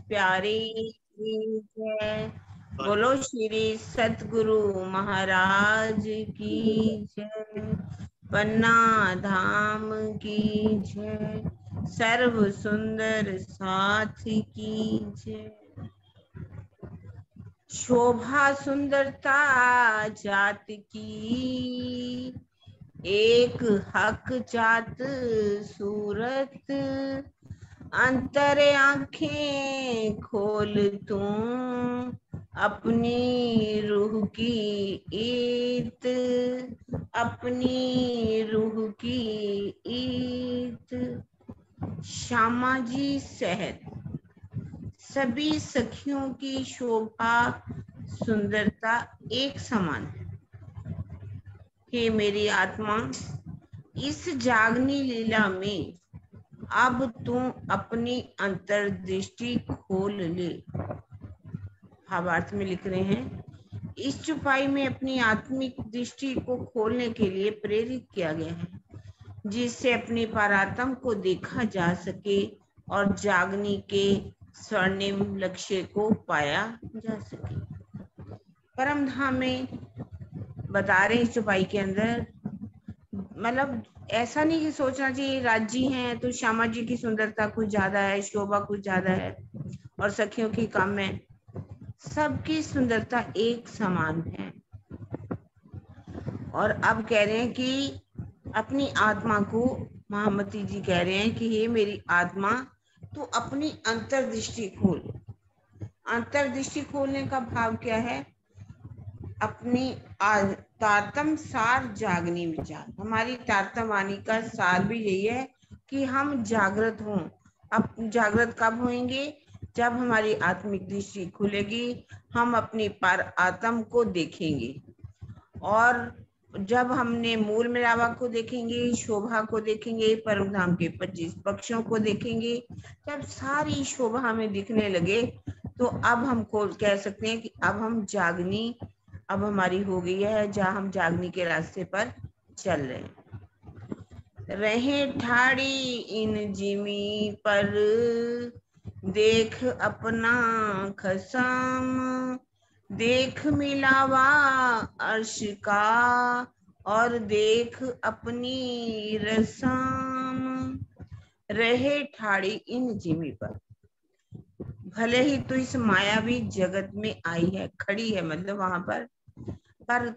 प्यारे की जय। बोलो श्री सतगुरु महाराज की जय। पन्ना धाम की जय। सर्व सुंदर साथ की जय। शोभा सुंदरता जात की, एक हक जात सूरत। अंतर आंखें खोल तू, अपनी रूह की ईत, अपनी रूह की ईत। श्यामा जी सहत सभी सखियों की शोभा सुंदरता एक समान। हे मेरी आत्मा, इस जागनी लीला में अब तू अपनी अंतर्दृष्टि खोल ले। भावार्थ में लिख रहे हैं, इस चुपाई में अपनी आत्मिक दृष्टि को खोलने के लिए प्रेरित किया गया है, जिससे अपने परात्म को देखा जा सके और जागनी के स्वर्णिम लक्ष्य को पाया जा सके। परम धाम में बता रहे इस चुपाई के अंदर, मतलब ऐसा नहीं कि सोचना चाहिए राज्य हैं तो श्यामा जी की सुंदरता कुछ ज्यादा है, शोभा कुछ ज्यादा है और सखियों की कम है। सबकी सुंदरता एक समान है। और अब कह रहे हैं कि अपनी आत्मा को, महामती जी कह रहे हैं कि हे मेरी आत्मा, तू अपनी अंतर्दृष्टि खोल। अंतर्दृष्टि खोलने का भाव क्या है? अपनी तारतम सार जागनी विचार। हमारी तारतम वाणी का सार भी यही है कि हम जागृत हों। अब जागृत कब होंगे? जब हमारी आत्मिक दृष्टि खुलेगी, हम अपनी पर आत्म को देखेंगे। और जब हमने मूल मिलावा को देखेंगे, शोभा को देखेंगे, परम धाम के 25 पक्षों को देखेंगे, जब सारी शोभा हमें दिखने लगे तो अब हम कह सकते हैं कि अब हम जागनी, अब हमारी हो गई है, जहाँ हम जागनी के रास्ते पर चल रहे हैं। रहे ठाड़ी इन जिमी पर, देख अपना खसम, देख मिलावा अर्श का, और देख अपनी रसम। रहे ठाड़ी इन जिमी पर, भले ही तू इस मायावी जगत में आई है, खड़ी है, मतलब वहां पर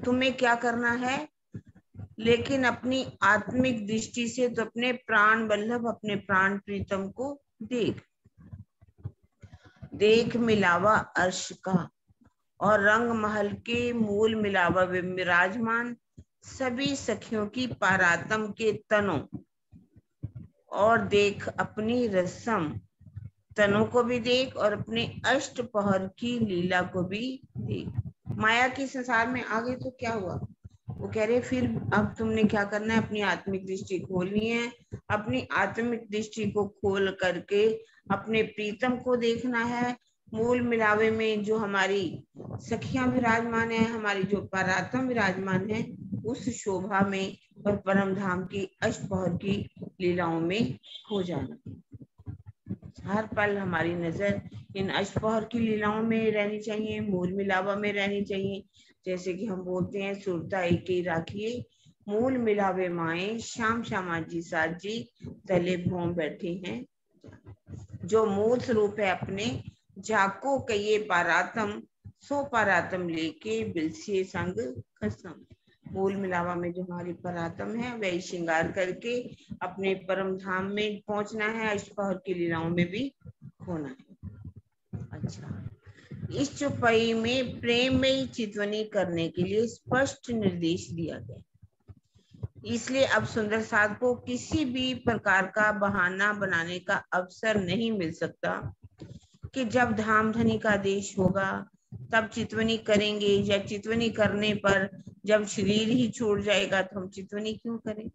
तुम्हें क्या करना है? लेकिन अपनी आत्मिक दृष्टि से तो अपने प्राण वल्लभ, अपने प्राण प्रीतम को देख। देख मिलावा अर्श का, और रंग महल के मूल मिलावा विराजमान सभी सखियों की पारातम के तनों, और देख अपनी रसम, तनों को भी देख और अपने अष्ट पहर की लीला को भी देख। माया के संसार में आगे तो क्या हुआ? वो कह रहे फिर अब तुमने क्या करना है? अपनी आत्मिक दृष्टि खोलनी है। अपनी आत्मिक दृष्टि को खोल करके अपने प्रीतम को देखना है। मूल मिलावे में जो हमारी सखियां विराजमान है, हमारी जो परात्म विराजमान है, उस शोभा में और परम धाम की अष्टपहर की लीलाओं में खो जाना। हर पल हमारी नजर इन अष्टपहर की लीलाओं में रहनी चाहिए, मूल मिलावा में रहनी चाहिए। जैसे कि हम बोलते हैं, सुरता एक ही राखिए, मूल मिलावे माए, श्याम श्यामा जी साथ जी, तले भों बैठे हैं। जो मूल स्वरूप है अपने, जाको कहिए पारातम, सो पारातम लेके बिलसिए संग खसम। मूल मिलावा में जो हमारी परातम है, वही श्रृंगार करके अपने परम धाम में पहुंचना है, अष्टपहर की लीलाओं में भी खोना है। अच्छा, इस चौपाई में प्रेम में चितवनी करने के लिए स्पष्ट निर्देश दिया गया। इसलिए अब सुंदर साध को किसी भी प्रकार का बहाना बनाने का अवसर नहीं मिल सकता कि जब धाम धनी का आदेश होगा तब चितवनी करेंगे, या चितवनी करने पर जब शरीर ही छोड़ जाएगा तो हम चितवनी क्यों करें?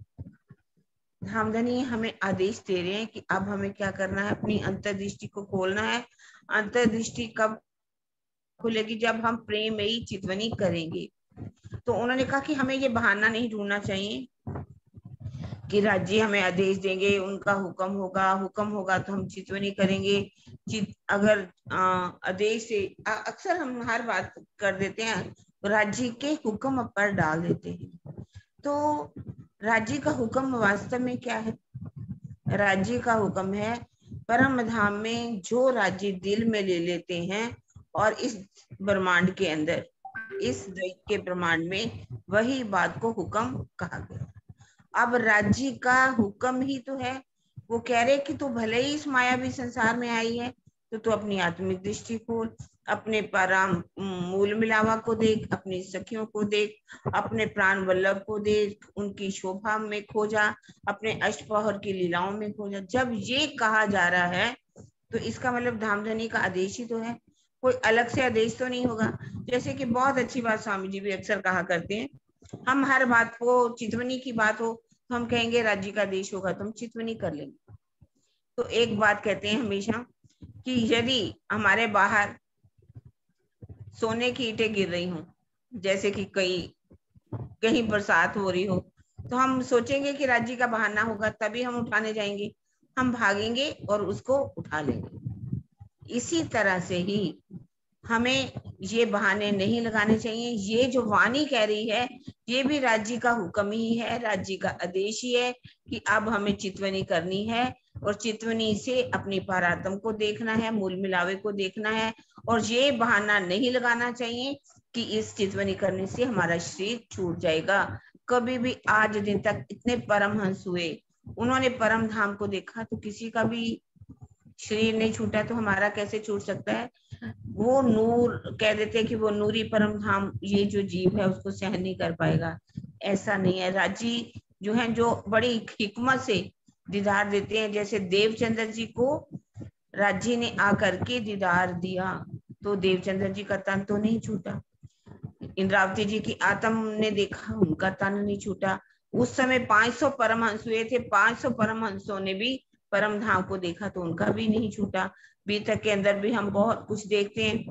धामधनी हमें आदेश दे रहे हैं कि अब हमें क्या करना है? अपनी अंतर्दृष्टि को खोलना है। अंतर्दृष्टि कब खुलेगी? जब हम प्रेम में ही चितवनी करेंगे। तो उन्होंने कहा कि हमें ये बहाना नहीं ढूंढना चाहिए कि राज्य हमें आदेश देंगे, उनका हुक्म होगा तो हम चितवनी करेंगे। अगर आदेश से अक्सर हम हर बात कर देते हैं, राज्य के हुक्म पर डाल देते हैं। तो राज्य का हुक्म वास्तव में क्या है? राज्य का हुक्म है परम धाम में जो राज्य दिल में ले लेते हैं और इस ब्रह्मांड के अंदर, इस दैव के ब्रह्मांड में, वही बात को हुक्म कहा गया। अब राज्य का हुक्म ही तो है। वो कह रहे कि तू भले ही इस मायावी संसार में आई है, तो तू अपनी आत्मिक दृष्टि खोल, अपने परम मूल मिलावा को देख, अपनी सखियों को देख, अपने प्राण वल्लभ को देख, उनकी शोभा में खो जा, अपने अष्टपहर की लीलाओं में खो जा। जब ये कहा जा रहा है तो इसका मतलब धामधनी का आदेश ही तो है, कोई अलग से आदेश तो नहीं होगा। जैसे कि बहुत अच्छी बात स्वामी जी भी अक्सर कहा करते हैं, हम हर बात को, चितवनी की बात हो तो हम कहेंगे राज्य का आदेश होगा तो हम चितवनी कर लेंगे। तो एक बात कहते हैं हमेशा कि यदि हमारे बाहर सोने की ईंटें गिर रही हों, जैसे कि कहीं बरसात हो रही हो, तो हम सोचेंगे कि राज्य का बहाना होगा तभी हम उठाने जाएंगे, हम भागेंगे और उसको उठा लेंगे। इसी तरह से ही हमें ये बहाने नहीं लगाने चाहिए। ये जो वाणी कह रही है ये भी राज्य का हुक्म ही है, राज्य का आदेश ही है कि अब हमें चितवनी करनी है और चितवनी से अपनी पारात्म को देखना है, मूल मिलावे को देखना है। और ये बहाना नहीं लगाना चाहिए कि इस चितवनी करने से हमारा शरीर छूट जाएगा। कभी भी आज दिन तक इतने परमहंस हुए, उन्होंने परम धाम को देखा तो किसी का भी शरीर नहीं छूटा, तो हमारा कैसे छूट सकता है? वो नूर कह देते हैं कि वो नूरी परम धाम ये जो जीव है उसको सहन नहीं कर पाएगा। ऐसा नहीं है। राजी जो है जो बड़ी हिकमत से दीदार देते हैं, जैसे देवचंद्र जी को राजी ने आकर के दीदार दिया तो देवचंद्र जी का तन तो नहीं छूटा। इंद्रावती जी की आत्म ने देखा, उनका तन नहीं छूटा। उस समय 500 परमहंस हुए थे, 500 परमहंसों ने भी परम धाम को देखा तो उनका भी नहीं छूटा। बीतक के अंदर भी हम बहुत कुछ देखते हैं,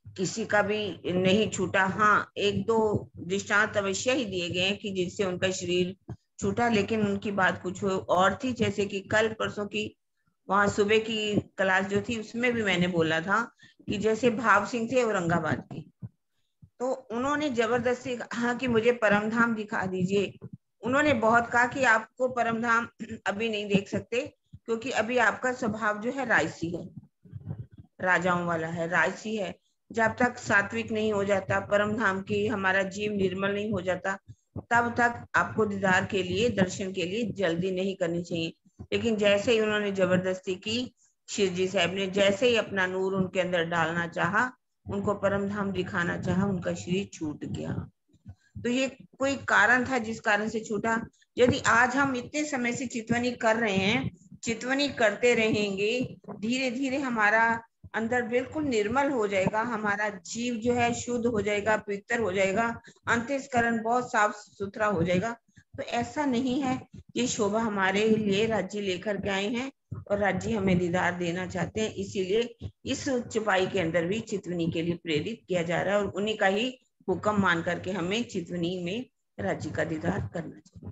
किसी का भी नहीं छूटा। हाँ, एक दो दृष्टांत अवश्य ही दिए गए हैं कि जिससे उनका शरीर छूटा, लेकिन उनकी बात कुछ और थी। जैसे कि कल परसों की वहां सुबह की क्लास जो थी उसमें भी मैंने बोला था कि जैसे भाव सिंह थे औरंगाबाद के, तो उन्होंने जबरदस्ती कहा कि मुझे परम धाम दिखा दीजिए। उन्होंने बहुत कहा कि आपको परम धाम अभी नहीं देख सकते क्योंकि अभी आपका स्वभाव जो है राजसी है, राजाओं वाला है, राजसी है। जब तक सात्विक नहीं हो जाता, परम धाम की हमारा जीव निर्मल नहीं हो जाता, तब तक आपको दीदार के लिए, दर्शन के लिए जल्दी नहीं करनी चाहिए। लेकिन जैसे ही उन्होंने जबरदस्ती की, शिवजी साहब ने जैसे ही अपना नूर उनके अंदर डालना चाहा, उनको परम धाम दिखाना चाहा, उनका शरीर छूट गया। तो ये कोई कारण था जिस कारण से छूटा। यदि आज हम इतने समय से चितवनी कर रहे हैं, चितवनी करते रहेंगे, धीरे धीरे हमारा अंदर बिल्कुल निर्मल हो जाएगा, हमारा जीव जो है शुद्ध हो जाएगा, पवित्र हो जाएगा, अंतःकरण बहुत साफ सुथरा हो जाएगा। तो ऐसा नहीं है, ये शोभा हमारे लिए राज्य लेकर के आए हैं और राज्य हमें दीदार देना चाहते हैं। इसीलिए इस चुपाई के अंदर भी चितवनी के लिए प्रेरित किया जा रहा है और उन्हीं का ही हुक्म मान करके हमें चितवनी में राज्य का दीदार करना चाहिए।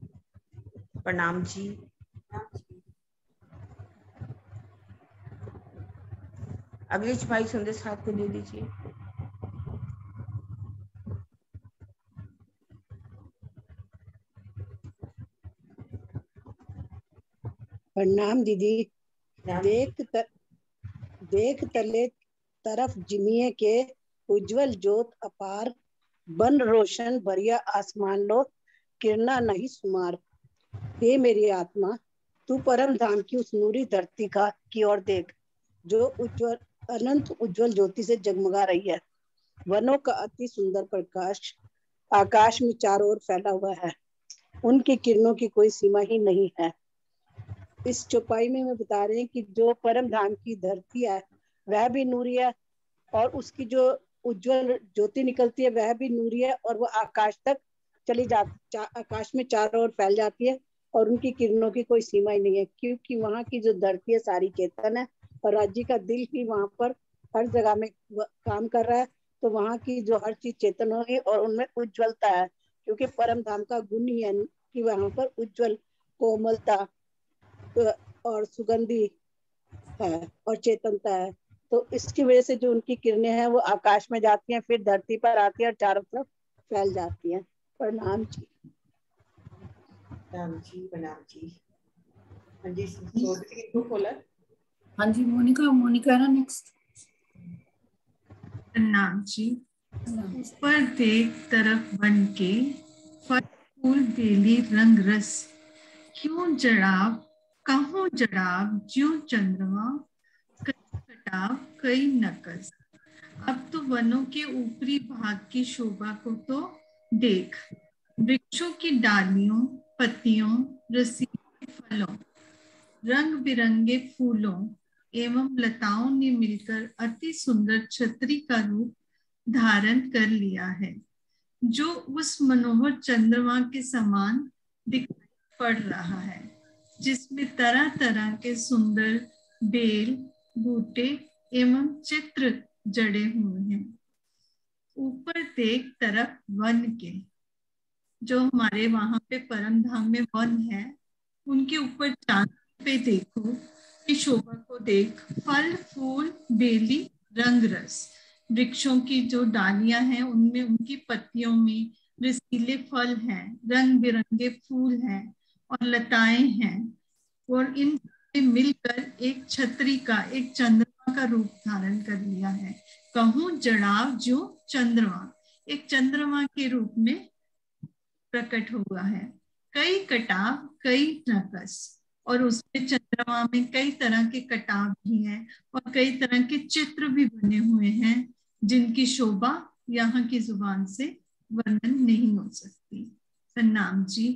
प्रणाम जी। अगली छपाई सुंदर साहब को दे दीजिए। प्रणाम दीदी। देख तले तरफ जिमिये के उज्जवल ज्योत अपार, बन रोशन भरिया आसमान लो, किरणा नहीं सुमार। हे मेरी आत्मा, तू परम धाम की उस नूरी धरती की ओर देख, जो उज्जवल अनंत उज्जवल ज्योति से जगमगा रही है। वनों का अति सुंदर प्रकाश आकाश में चारों ओर फैला हुआ है, उनकी किरणों की कोई सीमा ही नहीं है। इस चौपाई में बता रहे हैं कि जो परम धाम की धरती है वह भी नूरी है, और उसकी जो उज्जवल ज्योति निकलती है वह भी नूरी है, और वो आकाश तक चली जाती, आकाश में चारों ओर फैल जाती है, और उनकी किरणों की कोई सीमा ही नहीं है, क्योंकि वहाँ की जो धरती है सारी चेतन है, और राज्य का दिल ही वहाँ पर हर जगह में काम कर रहा है। तो वहाँ की जो हर चीज चेतन होगी और उनमें उज्ज्वलता है, क्योंकि परम धाम का गुण ही है कि वहां पर उज्जवल कोमलता और सुगंधी है और चेतनता है। तो इसकी वजह से जो उनकी किरणें हैं वो आकाश में जाती हैं, फिर धरती पर आती है और चारों तरफ फैल जाती हैं। प्रणाम जी। प्रणाम जी, प्रणाम जी। हाँ जी, सोचती को खोला। हाँ जी, मोनिका मोनिका ना नेक्स्ट। प्रणाम जी। ऊपर देख तरफ बन के, फल फूल बेली रंग रस, क्यों जड़ाव कहों जड़ाव ज्यों चंद्रमा, कई कटाव कई नकस। अब तो वनों के ऊपरी भाग की शोभा को तो देख, वृक्षों की डालियों, पत्तियों, रसीले फलों, रंग बिरंगे फूलों एवं लताओं ने मिलकर अति सुंदर छतरी का रूप धारण कर लिया है, जो उस मनोहर चंद्रमा के समान दिखाई पड़ रहा है, जिसमें तरह तरह के सुंदर बेल, बूटे एवं चित्र जड़े हुए हैं। ऊपर देख तरफ वन के, जो हमारे वहां पे परम धाम में वन है, उनके ऊपर चांद पे देखो कि शोभा को देख, फल फूल बेली रंग रस, वृक्षों की जो डालियां हैं उनमें उनकी पत्तियों में रसीले फल हैं, रंग बिरंगे फूल हैं और लताएं हैं, और इन मिलकर एक छतरी का, एक चंद्रमा का रूप धारण कर लिया है। कहूं जड़ाव जो चंद्रमा, एक चंद्रमा के रूप में प्रकट हुआ है। कई कटाव कई नकस, और उसमें चंद्रमा में कई तरह के कटाव भी हैं और कई तरह के चित्र भी बने हुए हैं, जिनकी शोभा यहाँ की जुबान से वर्णन नहीं हो सकती। प्रणाम जी।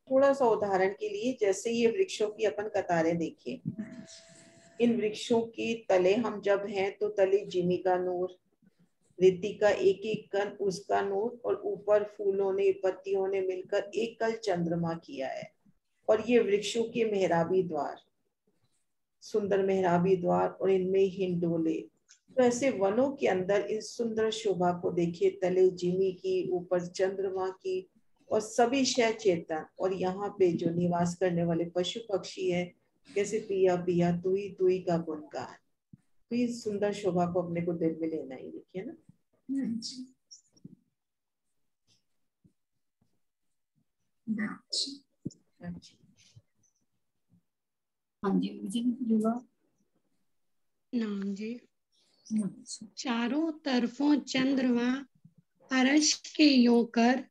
थोड़ा सा उदाहरण के लिए, जैसे ये वृक्षों की अपन कतारें देखिए, इन वृक्षों के तले हम जब हैं तो तले जिमी का नूर, ऋति का एक एक कण उसका नूर, और ऊपर फूलों ने पत्तियों ने मिलकर एक कल चंद्रमा किया है। और ये वृक्षों के मेहराबी द्वार, सुंदर मेहराबी द्वार, और इनमें हिंडोले। तो ऐसे वनों के अंदर इस सुंदर शोभा को देखिए, तले जिमी की, ऊपर चंद्रमा की, और सभी शय चेतन, और यहाँ पे जो निवास करने वाले पशु पक्षी है, कैसे पिया पिया तुई का गुणगान। तो इस सुंदर शोभा को अपने को दिल में लेना ही, देखिए ना। हाँ जी नाम जी। चारों तरफों चंद्रमा अरश के यों कर,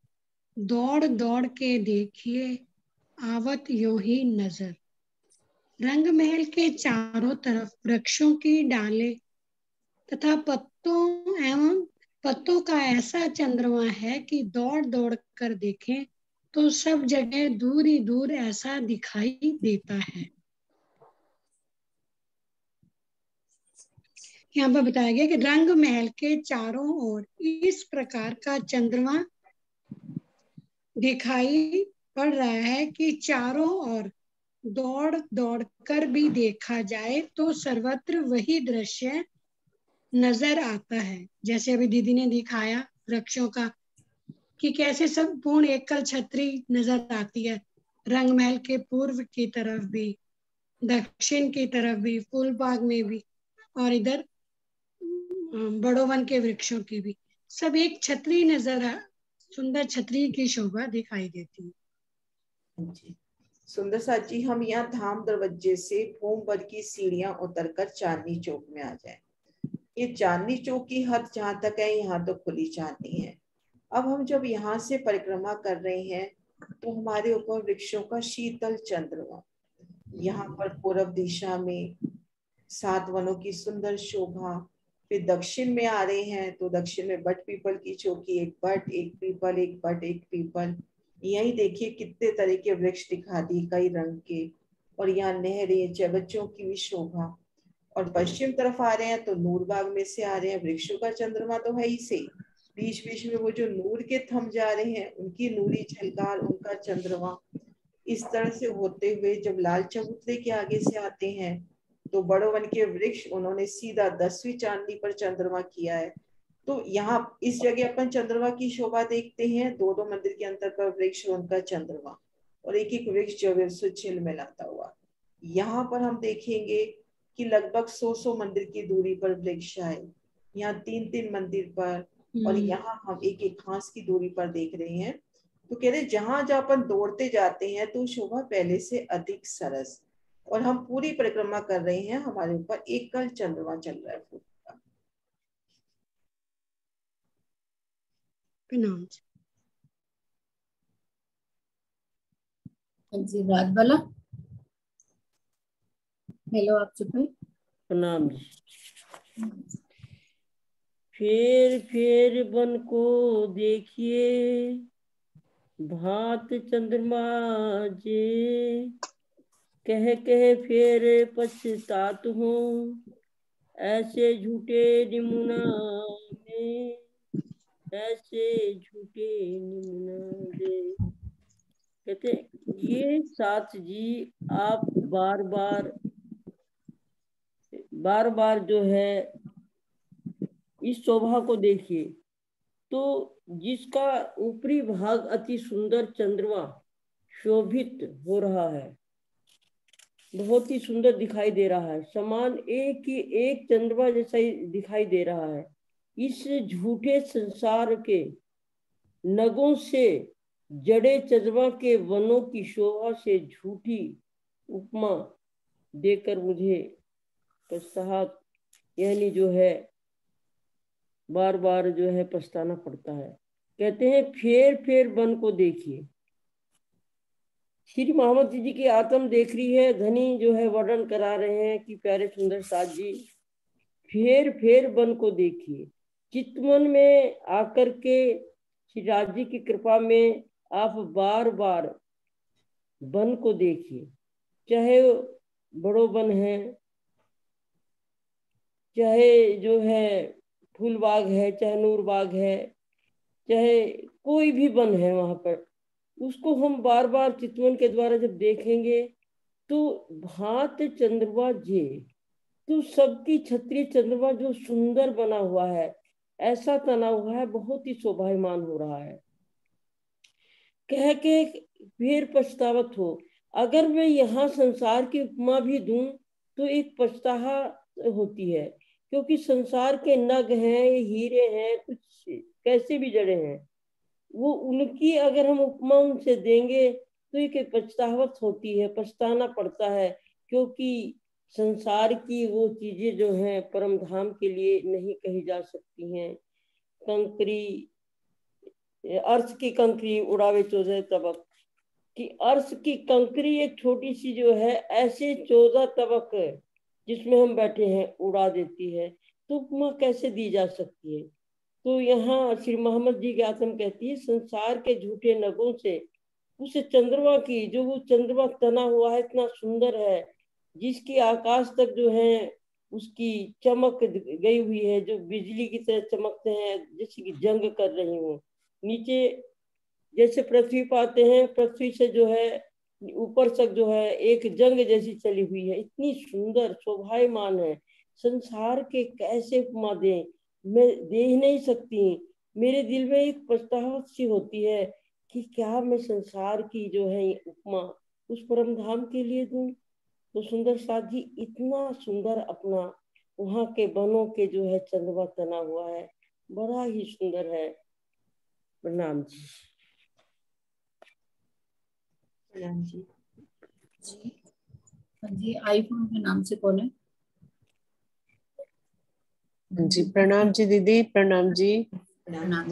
दौड़ दौड़ के देखिए आवत यों ही नजर। रंग महल के चारों तरफ वृक्षों की डाले तथा पत्तों का ऐसा चंद्रमा है कि दौड़ दौड़ कर देखें तो सब जगह दूर ही दूर ऐसा दिखाई देता है। यहाँ पर बताया गया कि रंग महल के चारों ओर इस प्रकार का चंद्रमा दिखाई पड़ रहा है कि चारों ओर दौड़ दौड़ कर भी देखा जाए तो सर्वत्र वही दृश्य नजर आता है। जैसे अभी दीदी ने दिखाया वृक्षों का, कि कैसे संपूर्ण एकल छतरी नजर आती है, रंग महल के पूर्व की तरफ भी, दक्षिण की तरफ भी, फूल बाग में भी, और इधर बड़ोवन के वृक्षों की भी, सब एक छतरी नजर, सुंदर छतरी की शोभा दिखाई देती है। सुंदर साथ जी, हम यहाँ धाम दरवाजे से फोम पर की सीढ़ियां उतरकर चांदनी चौक में आ जाए। ये चांदनी चौक की हद जहां तक है, यहाँ तो खुली चांदनी है। अब हम जब यहाँ से परिक्रमा कर रहे हैं तो हमारे ऊपर वृक्षों का शीतल चंद्रमा, यहाँ पर पूर्व दिशा में 7 वनों की सुंदर शोभा। फिर दक्षिण में आ रहे हैं तो दक्षिण में बट पीपल की चौकी, एक बट एक पीपल, एक बट एक पीपल। यही देखिए कितने तरह के वृक्ष दिखा दिए, कई रंग के, और यहाँ नहरें, चबच्चों की भी शोभा। और पश्चिम तरफ आ रहे हैं तो नूरबाग में से आ रहे हैं, वृक्षों का चंद्रमा तो है ही से, बीच बीच में वो जो नूर के थम जा रहे हैं उनकी नूरी झलकार, उनका चंद्रमा। इस तरह से होते हुए जब लाल चबूतरे के आगे से आते हैं तो बड़ो वन के वृक्ष उन्होंने सीधा 10वीं चांदनी पर चंद्रमा किया है। तो यहाँ इस जगह अपन चंद्रमा की शोभा देखते हैं, दो दो मंदिर के अंतर पर वृक्ष उनका चंद्रमा और एक एक वृक्ष जो है उससे छिल मिलाता हुआ। यहाँ पर हम देखेंगे कि लगभग 100 मंदिर की दूरी पर वृक्ष है, यहाँ 3-3 मंदिर पर, और यहाँ हम एक एक हाथ की दूरी पर देख रहे हैं। तो कह रहे जहां जहां अपन दौड़ते जाते हैं तो शोभा पहले से अधिक सरस, और हम पूरी परिक्रमा कर रहे हैं, हमारे ऊपर एक कल चंद्रमा चल रहा है फूल का। प्रणाम जी। राजबाला, हेलो, आप चुप है? प्रणाम जी। फेर बन को देखिए भात चंद्रमा जे, कह फेर पछतात हूँ ऐसे झूठे निमुना में, ऐसे झूठे निमुना दे। कहते ये साथ जी आप बार बार जो है इस शोभा को देखिए, तो जिसका ऊपरी भाग अति सुंदर चंद्रमा शोभित हो रहा है, बहुत ही सुंदर दिखाई दे रहा है, समान एक ही एक चंद्रमा जैसा ही दिखाई दे रहा है। इस झूठे संसार के नगों से जड़े चंद्रमा के वनों की शोभा से झूठी उपमा देकर मुझे पश्चात यानी जो है बार बार जो है पछताना पड़ता है। कहते हैं फेर बन को देखिए। श्री महामती जी की आत्म देख रही है, धनी जो है वर्णन करा रहे हैं कि प्यारे सुंदर साथ जी फेर बन को देखिए। चितमन में आकर के श्री राज जी की कृपा में आप बार बार वन को देखिए, चाहे बड़ो वन है, चाहे जो है फूल बाग है, चाहे नूर बाग है, चाहे कोई भी वन है, वहां पर उसको हम बार बार चितवन के द्वारा जब देखेंगे तो भात चंद्रमा जे, तो सबकी छत्री चंद्रमा जो सुंदर बना हुआ है, ऐसा तना हुआ है, बहुत ही शोभायमान हो रहा है। कह के फिर पछतावत हो। अगर मैं यहाँ संसार की उपमा भी दूं तो एक पछतावा होती है, क्योंकि संसार के नग हैं, हीरे हैं, कुछ कैसे भी जड़े हैं, वो उनकी अगर हम उपमा उनसे देंगे तो एक पछतावत होती है, पछताना पड़ता है, क्योंकि संसार की वो चीजें जो हैं परम धाम के लिए नहीं कही जा सकती हैं। कंकरी अर्श की कंकरी उड़ावे 14 तबक, कि अर्श की कंकरी एक छोटी सी जो है ऐसे 14 तबक जिसमें हम बैठे हैं उड़ा देती है, तो उपमा कैसे दी जा सकती है। तो यहाँ श्री मोहम्मद जी की आत्म कहती है संसार के झूठे नगों से उस चंद्रमा की, जो वो चंद्रमा तना हुआ है इतना सुंदर है, जिसकी आकाश तक जो है उसकी चमक गई हुई है, जो बिजली की तरह चमकते हैं, जैसे कि जंग कर रही हो। नीचे जैसे पृथ्वी पाते हैं, पृथ्वी से जो है ऊपर तक जो है एक जंग जैसी चली हुई है, इतनी सुंदर शोभायमान है। संसार के कैसे उपमा दें, मैं दे ही नहीं सकती। मेरे दिल में एक पछताहट सी होती है कि क्या मैं संसार की जो है उपमा उस परम धाम के लिए दूं। तो सुंदर साथ जी इतना सुंदर अपना वहां के बनों के जो है चंद्रमा तना हुआ है, बड़ा ही सुंदर है। प्रणाम जी। प्रणाम जी। जी आईफोन के नाम से कौन है? जी प्रणाम जी दीदी, प्रणाम जी। प्रणाम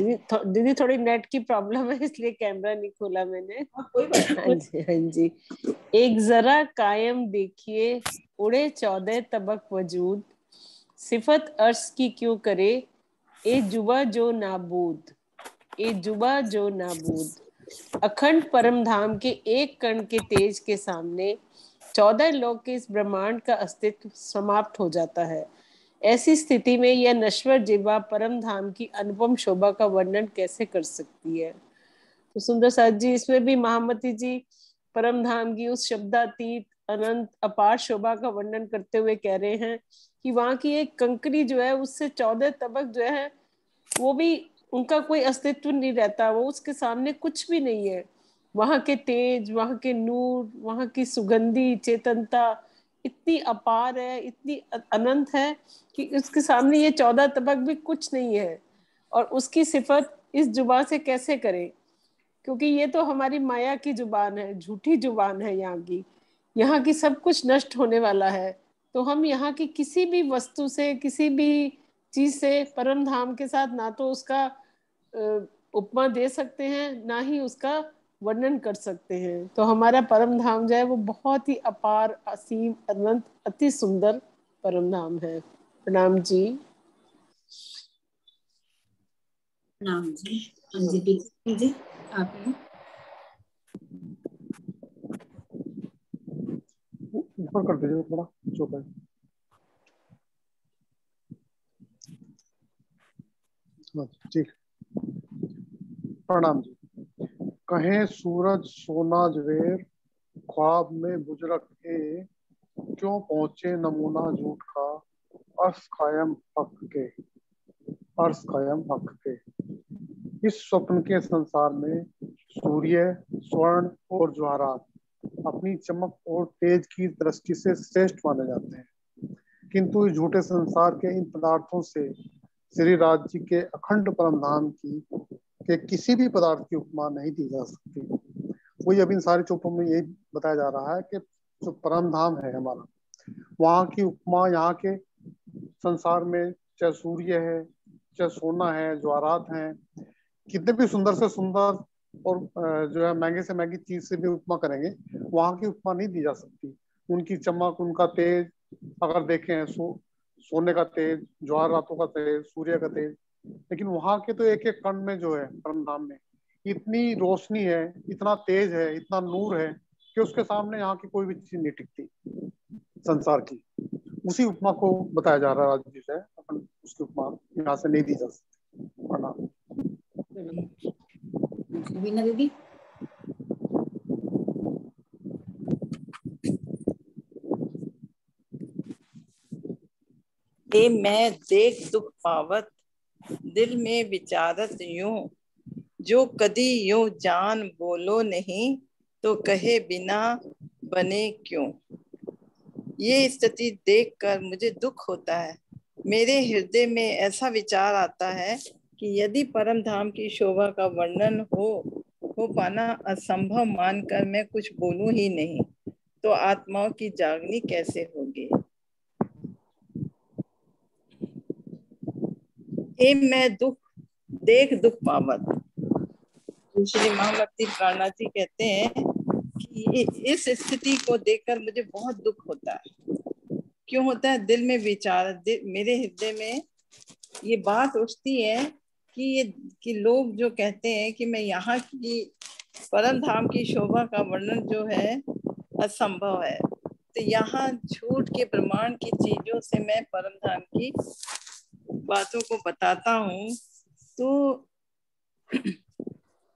दीदी थोड़ी नेट की प्रॉब्लम है इसलिए कैमरा नहीं खोला मैंने। कोई बात हाँ जी हाँ जी। एक जरा कायम देखिए उड़े 14 तबक वजूद, सिफत अर्श की क्यों करे ए जुबा जो नाबूद, ए जुबा जो नाबूद। अखंड परम धाम के एक कण के तेज के सामने 14 लोक के इस ब्रह्मांड का अस्तित्व समाप्त हो जाता है। ऐसी स्थिति में यह नश्वर जिह्वा परम धाम की अनुपम शोभा का वर्णन कैसे कर सकती है। तो सुंदर साथ जी इसमें भी महामती जी परम धाम की उस शब्दातीत अनंत अपार शोभा का वर्णन करते हुए कह रहे हैं कि वहां की एक कंकरी जो है उससे 14 तबक जो है वो भी उनका कोई अस्तित्व नहीं रहता, वो उसके सामने कुछ भी नहीं है। वहां के तेज, वहां के नूर, वहां की सुगंधी चेतनता इतनी अपार है, इतनी अनंत है कि उसके सामने ये 14 तबक भी कुछ नहीं है। और उसकी सिफत इस जुबान से कैसे करें, क्योंकि ये तो हमारी माया की जुबान है, झूठी जुबान है यहाँ की सब कुछ नष्ट होने वाला है। तो हम यहाँ की किसी भी वस्तु से, किसी भी चीज से परम धाम के साथ ना तो उसका उपमा दे सकते हैं, ना ही उसका वर्णन कर सकते हैं। तो हमारा परम धाम जो है वो बहुत ही अपार, असीम, अनंत, अति सुंदर परम धाम है। प्रणाम जी। प्रणाम जी। हाँ जी आप हैं। ऊपर कर दीजिए थोड़ा, छोटा है। ठीक। प्रणाम जी। कहें सूरज सोना जवेर, ख्वाब में बुजरक ए, क्यों पहुंचे नमूना झूठ का, अर्श कायम हक के, अर्श कायम हक के। इस स्वप्न के संसार में सूर्य, स्वर्ण और ज्वारात अपनी चमक और तेज की दृष्टि से श्रेष्ठ माने जाते हैं, किंतु इस झूठे संसार के इन पदार्थों से श्री राज जी के अखंड परम धाम की के किसी भी पदार्थ की उपमा नहीं दी जा सकती। वही अब इन सारे चोपों में यही बताया जा रहा है कि जो परम धाम है हमारा, वहाँ की उपमा यहाँ के संसार में चाहे सूर्य है, चाहे सोना है, ज्वारात हैं, कितने भी सुंदर से सुंदर और जो है महंगे से महंगी चीज से भी उपमा करेंगे, वहाँ की उपमा नहीं दी जा सकती। उनकी चमक, उनका तेज अगर देखें, सोने का तेज, ज्वारातों का तेज, सूर्य का तेज, लेकिन वहाँ के तो एक एक कण में जो है परम धाम में इतनी रोशनी है, इतना तेज है, इतना नूर है कि उसके सामने यहाँ की कोई भी चीज नहीं टिकती संसार की। उसी उपमा को बताया जा रहा है राजू जी से, अपन उसकी उपमा यहाँ से नहीं दी जा सकती। प्रणाम। वीना दीदी। ए मैं देख दुख पावत, दिल में विचारत यूं, जो कदी यूं जान बोलो नहीं, तो कहे बिना बने क्यों। ये स्थिति देखकर मुझे दुख होता है। मेरे हृदय में ऐसा विचार आता है कि यदि परम धाम की शोभा का वर्णन हो पाना असंभव मानकर मैं कुछ बोलूं ही नहीं, तो आत्माओं की जागनी कैसे होगी। ए मैं देख दुख पावत। श्री महामती प्राणनाथ जी कहते हैं कि इस स्थिति को देखकर मुझे बहुत दुख होता है। क्यों होता है? दिल में विचार, मेरे हृदय में ये बात उठती है कि लोग जो कहते हैं कि मैं यहाँ की परम धाम की शोभा का वर्णन जो है असंभव है, तो यहाँ झूठ के प्रमाण की चीजों से मैं परम धाम की बातों को बताता हूँ, तो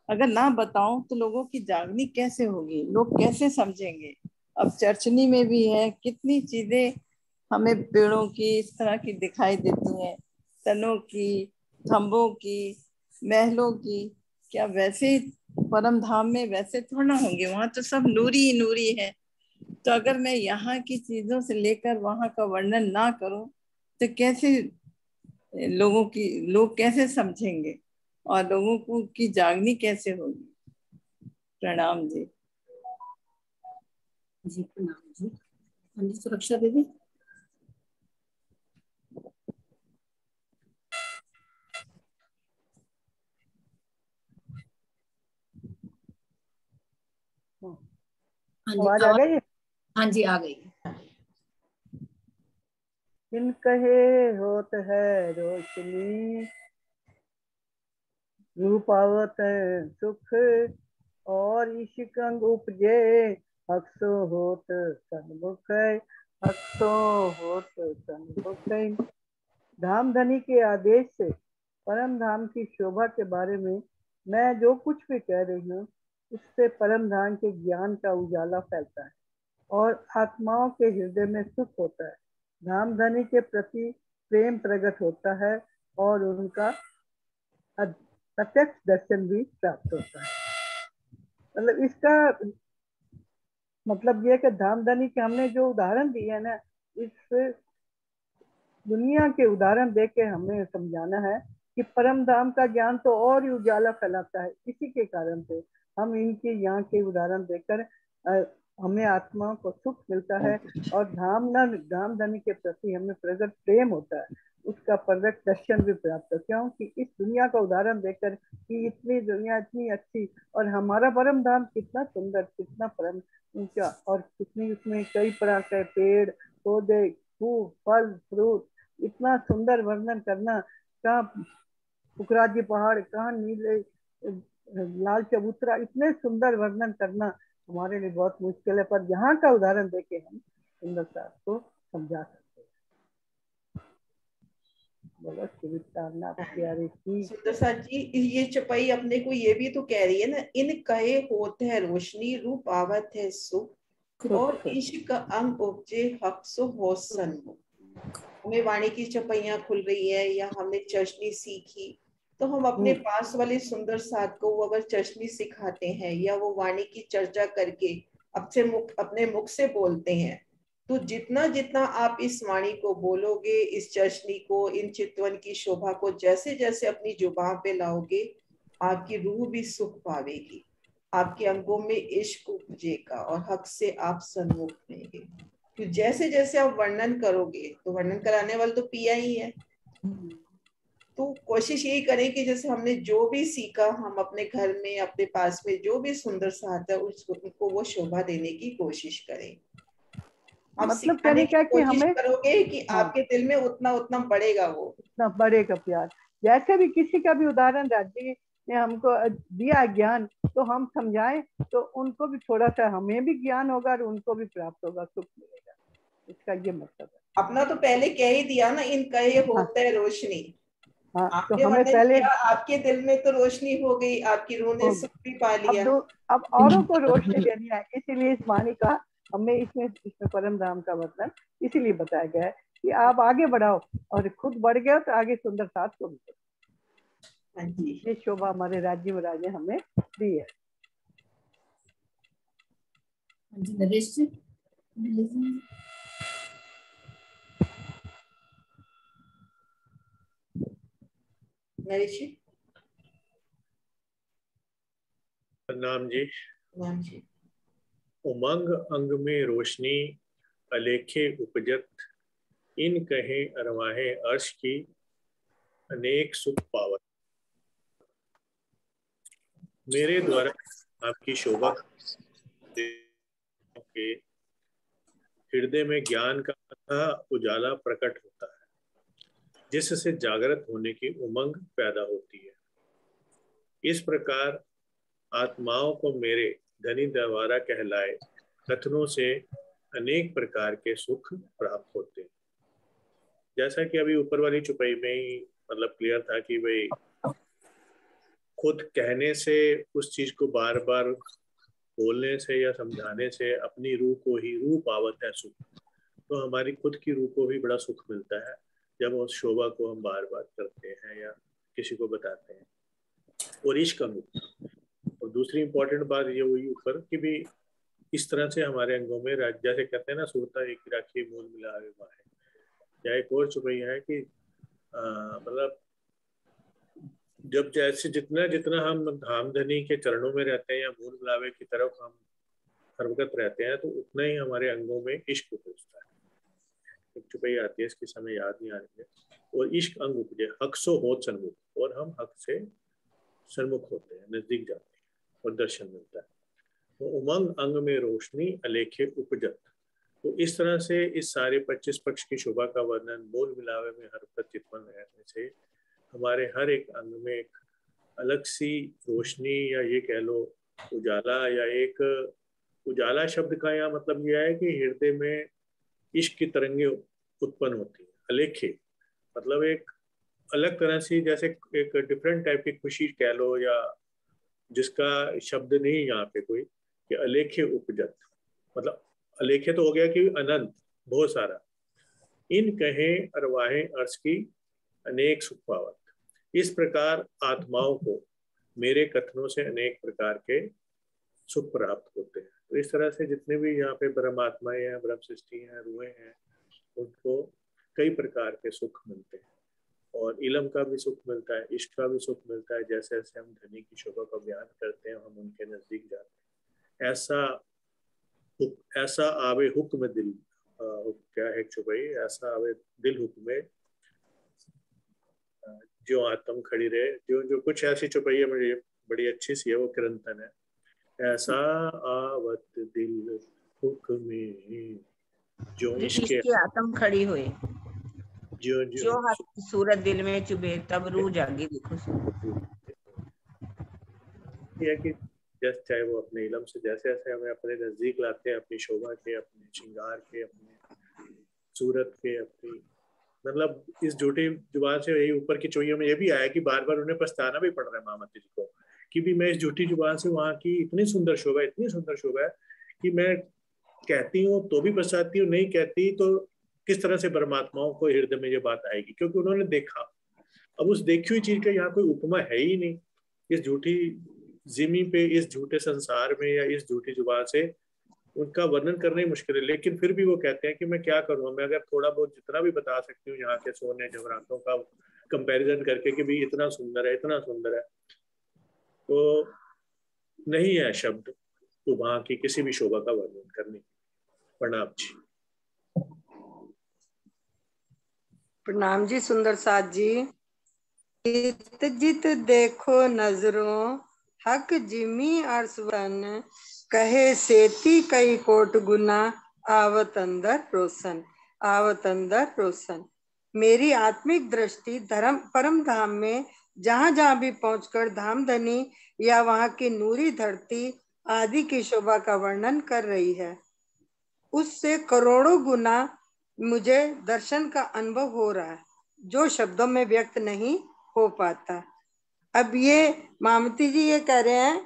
अगर ना बताऊं तो लोगों की जागनी कैसे होगी, लोग कैसे समझेंगे। अब चर्चनी में भी है, कितनी चीजें हमें पेड़ों की इस तरह की दिखाई देती हैं, तनों की, खंभों की, महलों की। क्या वैसे परम धाम में वैसे थोड़ा ना होंगे, वहां तो सब नूरी ही नूरी है। तो अगर मैं यहाँ की चीजों से लेकर वहां का वर्णन ना करूं तो कैसे लोग कैसे समझेंगे और लोगों को की जागनी कैसे होगी। प्रणाम जी। जी प्रणाम जी। हाँ जी सुरक्षा दीदी। आवाज आ गई? हाँ जी आ गई। बिन कहे होत है रोशनी, रूप आवत है सुख, और इश्क अंग उपजे, अक्सो होत सन्मुख, अक्सो होत सन्मुख। धाम धनी के आदेश से परम धाम की शोभा के बारे में मैं जो कुछ भी कह रही हूँ उससे परम धाम के ज्ञान का उजाला फैलता है और आत्माओं के हृदय में सुख होता है। धाम धनी के प्रति प्रेम प्रकट होता है और उनका प्रत्यक्ष दर्शन भी प्राप्त होता है। मतलब इसका मतलब ये है कि धाम धनी के हमने जो उदाहरण दिए है ना, इस दुनिया के उदाहरण दे के हमें समझाना है कि परम धाम का ज्ञान तो और ही उजाला फैलाता है। इसी के कारण से हम इनके यहाँ के उदाहरण देकर हमें आत्माओं को सुख मिलता है और धाम धनी के प्रति हमें प्रकट प्रेम होता है, उसका प्रकट दर्शन भी प्राप्त होता है। क्योंकि इस दुनिया का उदाहरण देकर कि इतनी दुनिया इतनी अच्छी और हमारा परम धाम कितना सुंदर, कितना परम ऊंचा और कितनी उसमें कई प्रकार के पेड़ पौधे फूल फल फ्रूट, इतना सुंदर वर्णन करना, कहाँ फुकराजी पहाड़, कहाँ नीले लाल चबूतरा, इतने सुंदर वर्णन करना हमारे लिए बहुत मुश्किल है, पर यहाँ का उदाहरण देके हम सुंदरता को समझा सकते हैं। बोलो प्यारे की सुंदरता जी, ये चौपाई अपने को ये भी तो कह रही है ना, इन कहे होत है रोशनी, रूप आवत है सुख, और इश्क अंग उपजे हक सो हो सन्मुख। हमें वाणी की चौपाइयां खुल रही है या हमने चशनी सीखी, तो हम अपने पास वाले सुंदर साथ को वो अगर चशनी सिखाते हैं या वो वाणी की चर्चा करके अपने मुख से बोलते हैं, तो जितना जितना आप इस वाणी को बोलोगे, इस चशनी को, इन चितवन की शोभा को जैसे जैसे अपनी जुबान पे लाओगे, आपकी रूह भी सुख पावेगी, आपके अंगों में इश्क उपजेगा और हक से आप सन्मुख रहेंगे। तो जैसे जैसे आप वर्णन करोगे, तो वर्णन कराने वाला तो पिया ही है, तो कोशिश यही करें कि जैसे हमने जो भी सीखा, हम अपने घर में अपने पास में जो भी सुंदर साथ है उसको वो शोभा देने की कोशिश करें। आप मतलब सिखाने की कि कोशिश हमें करोगे कि आपके दिल में उतना उतना बढ़ेगा, वो उतना बढ़ेगा प्यार। जैसे भी किसी का भी उदाहरण राज्य ने हमको दिया ज्ञान, तो हम समझाएं तो उनको भी थोड़ा सा, हमें भी ज्ञान होगा और उनको भी प्राप्त होगा, सुख मिलेगा। इसका ये मतलब है। अपना तो पहले कह ही दिया ना, इन कहे होता है रोशनी। हाँ, आपने तो हमें वर्णन पहले किया, आपके दिल में तो रोशनी हो गई, आपकी रूह ने सुख भी पा लिया। अब औरों को रोशनी देनी है, इसीलिए इस वाणी का हमें इसमें परम धाम का वर्णन इसीलिए बताया गया है कि आप आगे बढ़ाओ और खुद बढ़ गए तो आगे सुंदर साथ को भी। ये शोभा हमारे राज्य महाराज ने हमें दी है। नरेश जी, नाम जी। नाम जी। उमंग अंग में रोशनी अलेखे उपजत, इन कहे अरवाहे अर्श की अनेक सुख पावत। मेरे द्वारा आपकी शोभा के हृदय में ज्ञान का अथाह उजाला प्रकट होता है, जिससे जागृत होने की उमंग पैदा होती है। इस प्रकार आत्माओं को मेरे धनी द्वारा कहलाए कथनों से अनेक प्रकार के सुख प्राप्त होते हैं। जैसा कि अभी ऊपर वाली चौपाई में ही मतलब क्लियर था कि भाई खुद कहने से, उस चीज को बार बार बोलने से या समझाने से अपनी रूह को ही, रूह पावत है सुख, तो हमारी खुद की रूह को भी बड़ा सुख मिलता है जब उस शोभा को हम बार बार करते हैं या किसी को बताते हैं। और इश्क और दूसरी इंपॉर्टेंट बात ये हुई ऊपर कि भी इस तरह से हमारे अंगों में, जैसे कहते हैं ना, सुरता एक राखी मूल मिलावे माहे, या एक और चुपैया है कि मतलब जब जैसे जितना जितना हम धामधनी के चरणों में रहते हैं या मूल मिलावे की तरफ हम हरकत रहते हैं, तो उतना ही हमारे अंगों में इश्क उपजता है। एक चुपैया आती है, इसकी समय याद नहीं आ रही है। और इश्क अंग उपजे हक सो होत सन्मुख, और हम हक से सन्मुख होते हैं, नजदीक जाते हैं और दर्शन मिलता है। तो उमंग अंग में रोशनी अलेखे उपजत। तो इस तरह से इस सारे 25 पक्ष की शोभा का वर्णन मूल मिलावे में हर चितवन रहने से हमारे हर एक अंग में एक अलग सी रोशनी, या ये कह लो उजाला, या एक उजाला शब्द का यहाँ मतलब यह है कि हृदय में इश्क की तरंगे उत्पन्न होती है। अलेखे मतलब एक अलग तरह से, जैसे एक डिफरेंट टाइप की खुशी कह लो, या जिसका शब्द नहीं यहाँ पे कोई, कि अलेख्य उपजत, मतलब अलेख्य तो हो गया कि अनंत, बहुत सारा। इन कहे अरवाहें अर्श की अनेक सुख पावत। इस प्रकार आत्माओं को मेरे कथनों से अनेक प्रकार के सुख प्राप्त होते हैं। तो इस तरह से जितने भी यहाँ पे ब्रह्मात्माएं हैं, ब्रह्म सृष्टि हैं, रूहें हैं, उनको कई प्रकार के सुख मिलते हैं। और इलम का भी सुख मिलता है, इश्क का भी सुख मिलता है। जैसे जैसे हम धनी की शोभा का बयान करते हैं, हम उनके नजदीक जाते हैं। ऐसा आवे हुक्म दिल, क्या है चुपई, ऐसा आवे दिल हुक्म जो आत्म खड़ी रहे, जो कुछ ऐसी चुपई है मुझे बड़ी अच्छी सी है, वो किरंतन है। ऐसा आवत दिल हुक्म जो इसके आत्म खड़ी हुई, जो सूरत दिल में चुभे तब रूह जागी। देखो ये कि जैसे चाहे वो अपने इलम से जैसे जैसे हमें अपने नजदीक लाते हैं, अपनी शोभा के, अपने श्रृंगार के, अपने सूरत के, अपनी मतलब इस झूठी जुबान से, यही ऊपर की चोइयों में ये भी आया कि बार बार उन्हें पछताना भी पड़ रहा है महामती जी को, कि भी मैं इस झूठी जुबान से वहाँ की इतनी सुंदर शोभा है कि मैं कहती हूँ तो भी पछताती हूँ, नहीं कहती तो किस तरह से परमात्माओं को हृदय में ये बात आएगी, क्योंकि उन्होंने देखा। अब उस देखी हुई चीज का यहाँ कोई उपमा है ही नहीं। इस झूठी जिमी पे, इस झूठे संसार में, या इस झूठी जुबान से उनका वर्णन करना ही मुश्किल है। लेकिन फिर भी वो कहते हैं कि मैं क्या करूँ, मैं अगर थोड़ा बहुत जितना भी बता सकती हूँ यहाँ के सोने जवाहरातों का कंपैरिजन करके कि भाई इतना सुंदर है, इतना सुंदर है, तो नहीं है शब्द तो वहां की किसी भी शोभा का वर्णन करने। प्रणाम जी। प्रणाम जी सुंदर साथ जी। जित जित देखो नजरों हक जिमी अर्सवन, कहे सेती कई कोट गुना आवत अंदर रोशन, आवत अंदर रोशन। मेरी आत्मिक दृष्टि धर्म परम धाम में जहाँ जहाँ भी पहुंचकर धामधनी या वहाँ की नूरी धरती आदि की शोभा का वर्णन कर रही है, उससे करोड़ों गुना मुझे दर्शन का अनुभव हो रहा है, जो शब्दों में व्यक्त नहीं हो पाता। अब ये मामती जी ये कह रहे हैं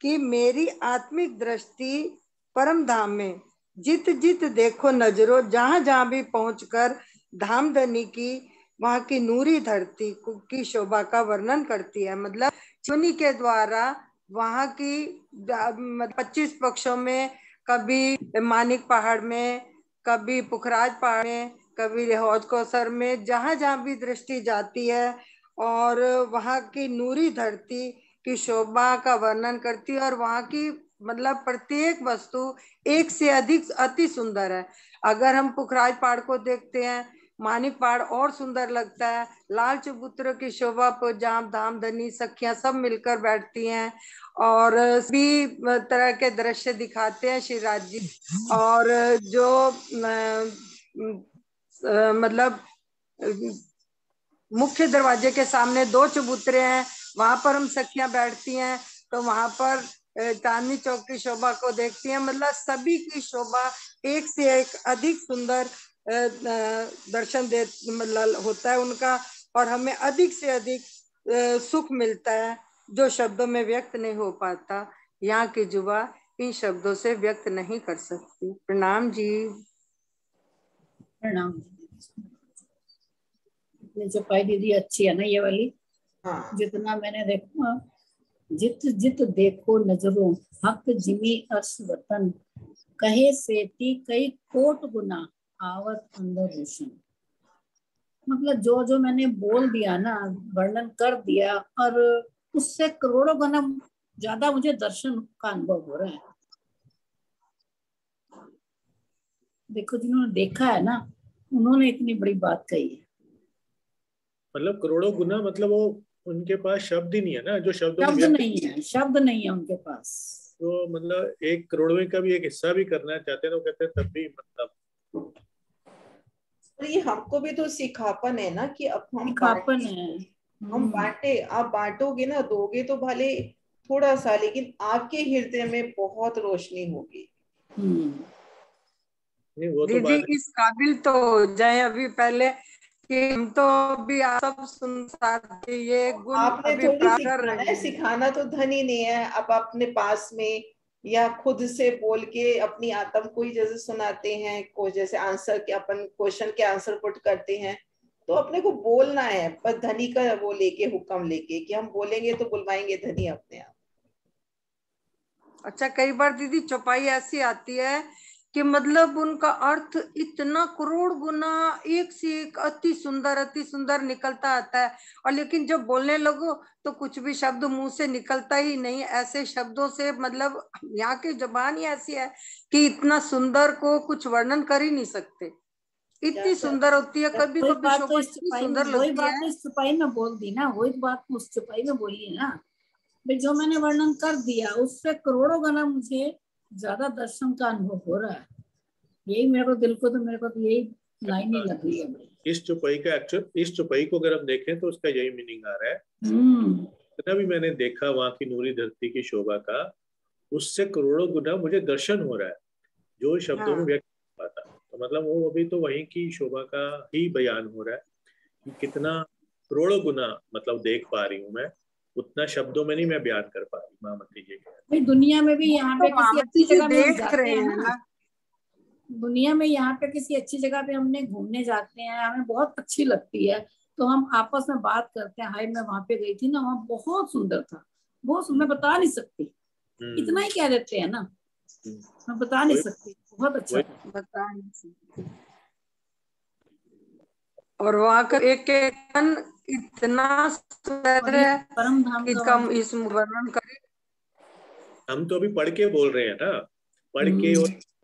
कि मेरी आत्मिक दृष्टि परम धाम में जित जित देखो नजरों, जहां जहां भी पहुंचकर धामधनी की वहां की नूरी धरती की शोभा का वर्णन करती है। मतलब चुनी के द्वारा वहां की 25 पक्षों में, कभी मानिक पहाड़ में, कभी पुखराज पहाड़ में, कभी हौज कौसर में, जहां जहां भी दृष्टि जाती है और वहां की नूरी धरती की शोभा का वर्णन करती है। और वहां की मतलब प्रत्येक वस्तु एक से अधिक अति सुंदर है। अगर हम पुखराज पहाड़ को देखते हैं, मानिक पहाड़ और सुंदर लगता है। लाल चबूतरे की शोभा पर जहाँ धामधनी सखियां सब मिलकर बैठती हैं और भी तरह के दृश्य दिखाते हैं श्री राज जी। और जो मतलब मुख्य दरवाजे के सामने 2 चबूतरे हैं, वहां पर हम सखियां बैठती हैं, तो वहां पर चांदनी चौक की शोभा को देखती हैं। मतलब सभी की शोभा एक से एक अधिक सुंदर दर्शन दे मतलब होता है उनका, और हमें अधिक से अधिक सुख मिलता है जो शब्दों में व्यक्त नहीं हो पाता। यहाँ की जुबा इन शब्दों से व्यक्त नहीं कर सकती। प्रणाम जी। प्रणाम। चौपाई दीदी अच्छी है ना ये वाली? हाँ। जितना मैंने देखा, जित जित देखो नजरों हक जिमी अर्श वतन, कहे सेती कई कोट गुना आवत अंदर रोशन। मतलब जो जो मैंने बोल दिया ना, वर्णन कर दिया, और उससे करोड़ों गुना ज्यादा मुझे दर्शन का अनुभव हो रहा है। देखो जिन्होंने देखा है ना, उन्होंने इतनी बड़ी बात कही है। मतलब करोड़ों गुना, मतलब वो उनके पास शब्द ही नहीं है ना, जो शब्द नहीं है उनके पास। तो मतलब 1 करोड़वें का भी एक हिस्सा भी करना चाहते हैं तो कहते हैं तब भी मतलब। और ये हमको भी तो सिखापन है ना कि अब हम बांटे। आप बांटोगे ना, दोगे तो भले थोड़ा सा, लेकिन आपके हृदय में बहुत रोशनी होगी। वो तो दीदी इस काबिल तो हो जाए, अभी पहले कि हम तो अभी आप सब सुन सकते, ये गुण आपने अभी थोड़ी प्राप्त कर सिखाना रहे है, हैं। सिखाना तो धन ही नहीं है। आप अपने पास में या खुद से बोल के अपनी आत्म को ही जैसे सुनाते हैं, को जैसे आंसर के अपन क्वेश्चन के आंसर पुट करते हैं, तो अपने को बोलना है, पर धनी का वो लेके, हुक्म लेके कि हम बोलेंगे तो बुलवाएंगे धनी अपने आप। अच्छा, कई बार दीदी चौपाई ऐसी आती है कि मतलब उनका अर्थ इतना करोड़ गुना एक से एक अति सुंदर निकलता आता है, और लेकिन जब बोलने लगो तो कुछ भी शब्द मुंह से निकलता ही नहीं। ऐसे शब्दों से मतलब यहाँ की जुबान ही ऐसी है कि इतना सुंदर को कुछ वर्णन कर ही नहीं सकते, इतनी सुंदर होती है। कभी वही कभी बात शोभा तो इस इतनी चुपाई में, सुंदर वही लगती बात है। तो इस चुपाई में बोल दी ना, वही बात उस चुपाई में बोली है ना भाई, जो मैंने वर्णन कर दिया उससे करोड़ों गुना मुझे ज्यादा दर्शन का अनुभव हो रहा है। यही मेरे को दिल को, तो मेरे को तो यही लाइन ही लग रही है। इस चुपाई का एक्चुअल, इस चुपाई को अगर हम देखें तो उसका यही मीनिंग आ रहा है। जितना भी मैंने देखा वहां की नूरी धरती की शोभा का, उससे करोड़ों गुना मुझे दर्शन हो रहा है, जो शब्दों में व्यक्त नहीं पाता। तो मतलब वो अभी तो वहीं की शोभा का ही बयान हो रहा है कि कितना करोड़ों गुना मतलब देख पा रही हूँ मैं, उतना शब्दों में नहीं मैं बयान कर पा रही। महामती जी भाई दुनिया में भी यहाँ पे किसी अच्छी जगह में हम जाते हैं ना, दुनिया में यहाँ पे किसी अच्छी जगह पे हमने घूमने जाते हैं, हमें बहुत अच्छी लगती है, तो हम आपस में बात करते हैं, हाय मैं वहां पे गई थी ना, वहाँ बहुत सुंदर था, बहुत सुंदर, बता नहीं सकती, इतना ही कह देते हैं ना, मैं बता नहीं सकती, बहुत अच्छा था, बता नहीं सकती। और वहाँ का एक एक मन इतना सुंदर है परम धाम कि का कम इस वर्णन करें। हम तो अभी पढ़ के बोल रहे हैं ना, पढ़ के